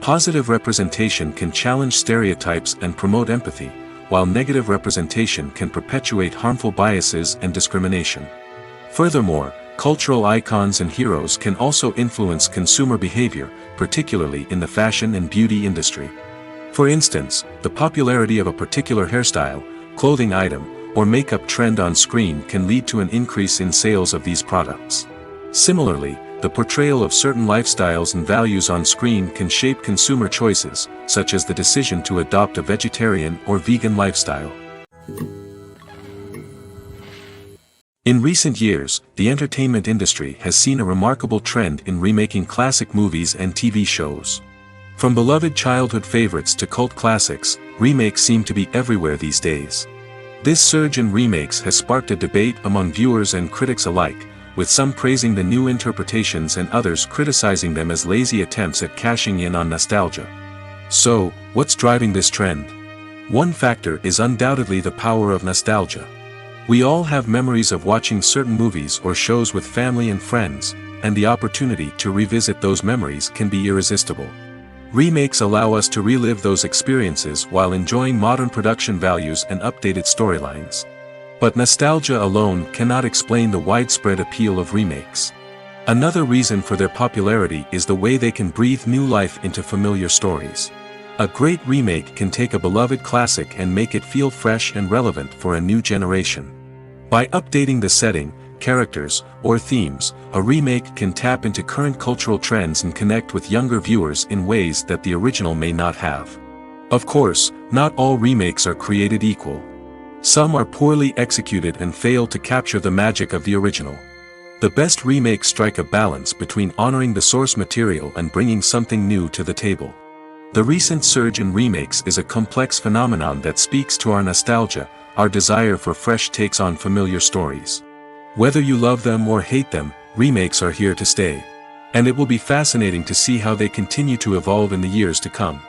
Positive representation can challenge stereotypes and promote empathy, while negative representation can perpetuate harmful biases and discrimination. Furthermore, cultural icons and heroes can also influence consumer behavior, particularly in the fashion and beauty industry. For instance, the popularity of a particular hairstyle, clothing item, or makeup trend on screen can lead to an increase in sales of these products. Similarly, the portrayal of certain lifestyles and values on screen can shape consumer choices, such as the decision to adopt a vegetarian or vegan lifestyle. In recent years, the entertainment industry has seen a remarkable trend in remaking classic movies and TV shows. From beloved childhood favorites to cult classics, remakes seem to be everywhere these days. This surge in remakes has sparked a debate among viewers and critics alike, with some praising the new interpretations and others criticizing them as lazy attempts at cashing in on nostalgia. So, what's driving this trend? One factor is undoubtedly the power of nostalgia. We all have memories of watching certain movies or shows with family and friends, and the opportunity to revisit those memories can be irresistible. Remakes allow us to relive those experiences while enjoying modern production values and updated storylines. But nostalgia alone cannot explain the widespread appeal of remakes. Another reason for their popularity is the way they can breathe new life into familiar stories. A great remake can take a beloved classic and make it feel fresh and relevant for a new generation. By updating the setting, characters, or themes, a remake can tap into current cultural trends and connect with younger viewers in ways that the original may not have. Of course, not all remakes are created equal. Some are poorly executed and fail to capture the magic of the original. The best remakes strike a balance between honoring the source material and bringing something new to the table. The recent surge in remakes is a complex phenomenon that speaks to our nostalgia, our desire for fresh takes on familiar stories. Whether you love them or hate them, remakes are here to stay. And it will be fascinating to see how they continue to evolve in the years to come.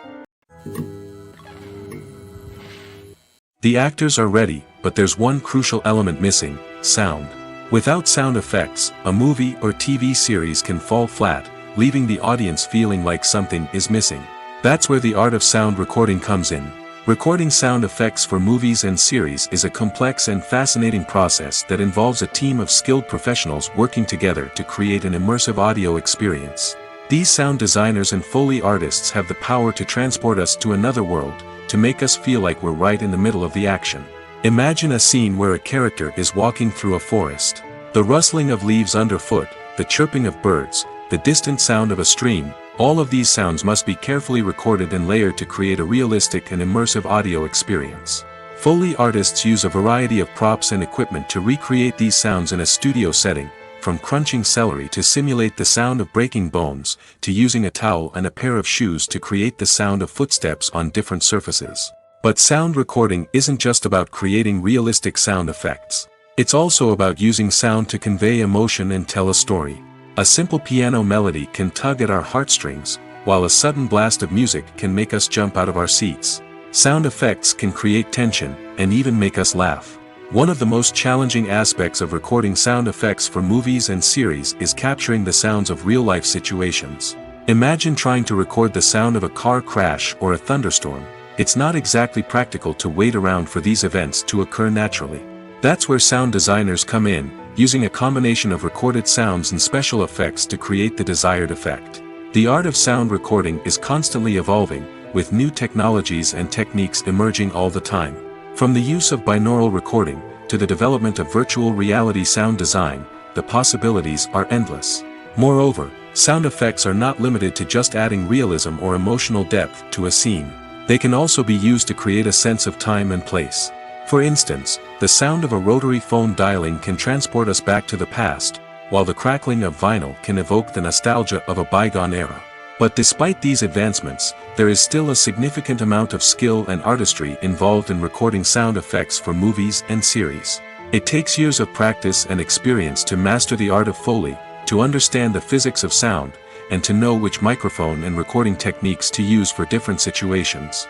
The actors are ready, but there's one crucial element missing: sound. Without sound effects, a movie or TV series can fall flat, leaving the audience feeling like something is missing. That's where the art of sound recording comes in. Recording sound effects for movies and series is a complex and fascinating process that involves a team of skilled professionals working together to create an immersive audio experience. These sound designers and Foley artists have the power to transport us to another world, to make us feel like we're right in the middle of the action. Imagine a scene where a character is walking through a forest. The rustling of leaves underfoot, the chirping of birds, the distant sound of a stream, all of these sounds must be carefully recorded and layered to create a realistic and immersive audio experience. Foley artists use a variety of props and equipment to recreate these sounds in a studio setting, from crunching celery to simulate the sound of breaking bones, to using a towel and a pair of shoes to create the sound of footsteps on different surfaces. But sound recording isn't just about creating realistic sound effects. It's also about using sound to convey emotion and tell a story. A simple piano melody can tug at our heartstrings, while a sudden blast of music can make us jump out of our seats. Sound effects can create tension, and even make us laugh. One of the most challenging aspects of recording sound effects for movies and series is capturing the sounds of real-life situations. Imagine trying to record the sound of a car crash or a thunderstorm. It's not exactly practical to wait around for these events to occur naturally. That's where sound designers come in, using a combination of recorded sounds and special effects to create the desired effect. The art of sound recording is constantly evolving, with new technologies and techniques emerging all the time. From the use of binaural recording, to the development of virtual reality sound design, the possibilities are endless. Moreover, sound effects are not limited to just adding realism or emotional depth to a scene. They can also be used to create a sense of time and place. For instance, the sound of a rotary phone dialing can transport us back to the past, while the crackling of vinyl can evoke the nostalgia of a bygone era. But despite these advancements, there is still a significant amount of skill and artistry involved in recording sound effects for movies and series. It takes years of practice and experience to master the art of Foley, to understand the physics of sound, and to know which microphone and recording techniques to use for different situations.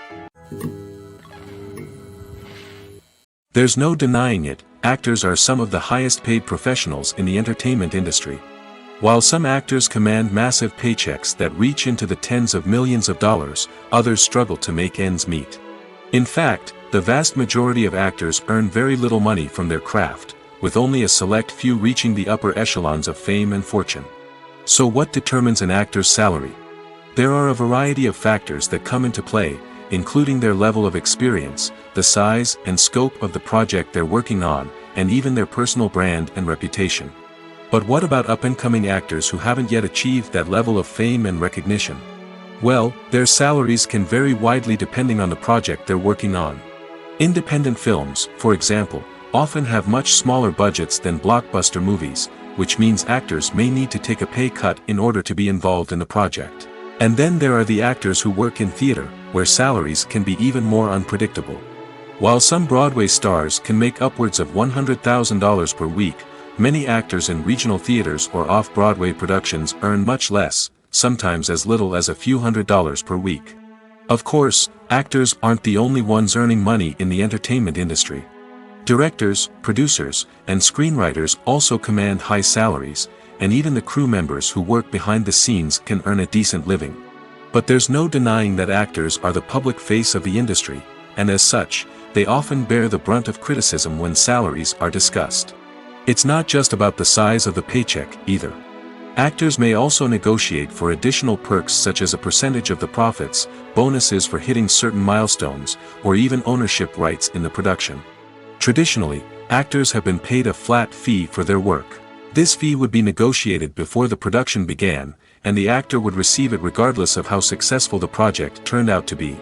There's no denying it, actors are some of the highest paid professionals in the entertainment industry. While some actors command massive paychecks that reach into the tens of millions of dollars, others struggle to make ends meet. In fact, the vast majority of actors earn very little money from their craft, with only a select few reaching the upper echelons of fame and fortune. So what determines an actor's salary? There are a variety of factors that come into play, including their level of experience, the size and scope of the project they're working on, and even their personal brand and reputation. But what about up-and-coming actors who haven't yet achieved that level of fame and recognition? Well, their salaries can vary widely depending on the project they're working on. Independent films, for example, often have much smaller budgets than blockbuster movies, which means actors may need to take a pay cut in order to be involved in the project. And then there are the actors who work in theater, where salaries can be even more unpredictable. While some Broadway stars can make upwards of $100,000 per week, many actors in regional theaters or off-Broadway productions earn much less, sometimes as little as a few $100s per week. Of course, actors aren't the only ones earning money in the entertainment industry. Directors, producers, and screenwriters also command high salaries, and even the crew members who work behind the scenes can earn a decent living. But there's no denying that actors are the public face of the industry, and as such, they often bear the brunt of criticism when salaries are discussed. It's not just about the size of the paycheck, either. Actors may also negotiate for additional perks such as a percentage of the profits, bonuses for hitting certain milestones, or even ownership rights in the production. Traditionally, actors have been paid a flat fee for their work. This fee would be negotiated before the production began, and the actor would receive it regardless of how successful the project turned out to be.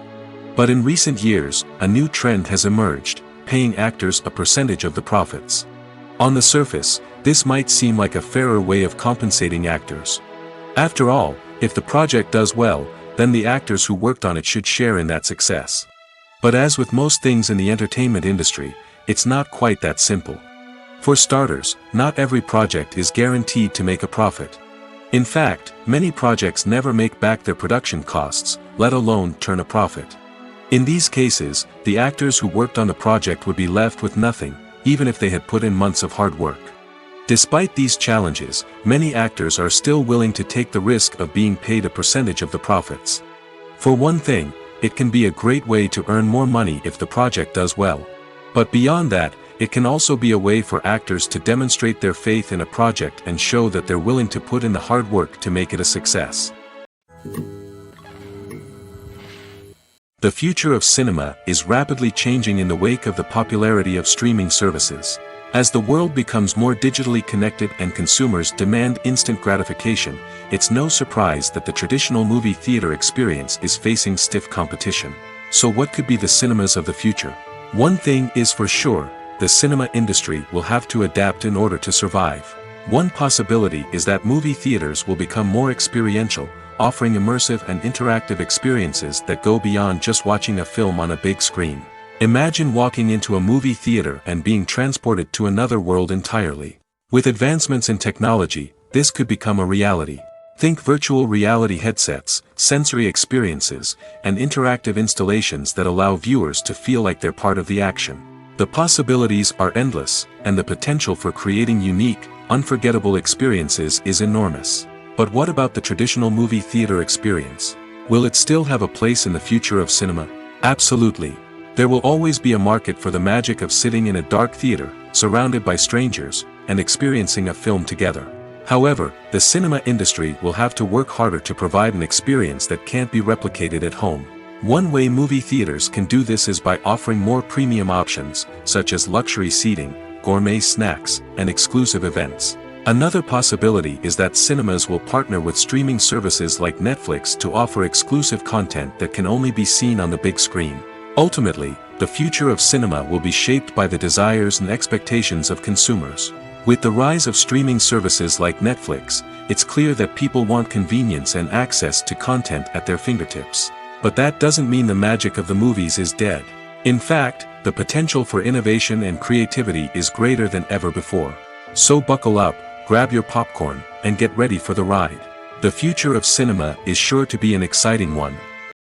But in recent years, a new trend has emerged, paying actors a percentage of the profits. On the surface, this might seem like a fairer way of compensating actors. After all, if the project does well, then the actors who worked on it should share in that success. But as with most things in the entertainment industry, it's not quite that simple. For starters, not every project is guaranteed to make a profit. In fact, many projects never make back their production costs, let alone turn a profit. In these cases, the actors who worked on the project would be left with nothing, even if they had put in months of hard work. Despite these challenges, many actors are still willing to take the risk of being paid a percentage of the profits. For one thing, it can be a great way to earn more money if the project does well. But beyond that, it can also be a way for actors to demonstrate their faith in a project and show that they're willing to put in the hard work to make it a success. The future of cinema is rapidly changing in the wake of the popularity of streaming services. As the world becomes more digitally connected and consumers demand instant gratification, it's no surprise that the traditional movie theater experience is facing stiff competition. So what could be the cinemas of the future? One thing is for sure, the cinema industry will have to adapt in order to survive. One possibility is that movie theaters will become more experiential, offering immersive and interactive experiences that go beyond just watching a film on a big screen. Imagine walking into a movie theater and being transported to another world entirely. With advancements in technology, this could become a reality. Think virtual reality headsets, sensory experiences, and interactive installations that allow viewers to feel like they're part of the action. The possibilities are endless, and the potential for creating unique, unforgettable experiences is enormous. But what about the traditional movie theater experience? Will it still have a place in the future of cinema? Absolutely. There will always be a market for the magic of sitting in a dark theater, surrounded by strangers, and experiencing a film together. However, the cinema industry will have to work harder to provide an experience that can't be replicated at home. One way movie theaters can do this is by offering more premium options, such as luxury seating, gourmet snacks, and exclusive events. Another possibility is that cinemas will partner with streaming services like Netflix to offer exclusive content that can only be seen on the big screen. Ultimately, the future of cinema will be shaped by the desires and expectations of consumers. With the rise of streaming services like Netflix, it's clear that people want convenience and access to content at their fingertips. But that doesn't mean the magic of the movies is dead. In fact, the potential for innovation and creativity is greater than ever before. So buckle up, grab your popcorn, and get ready for the ride. The future of cinema is sure to be an exciting one.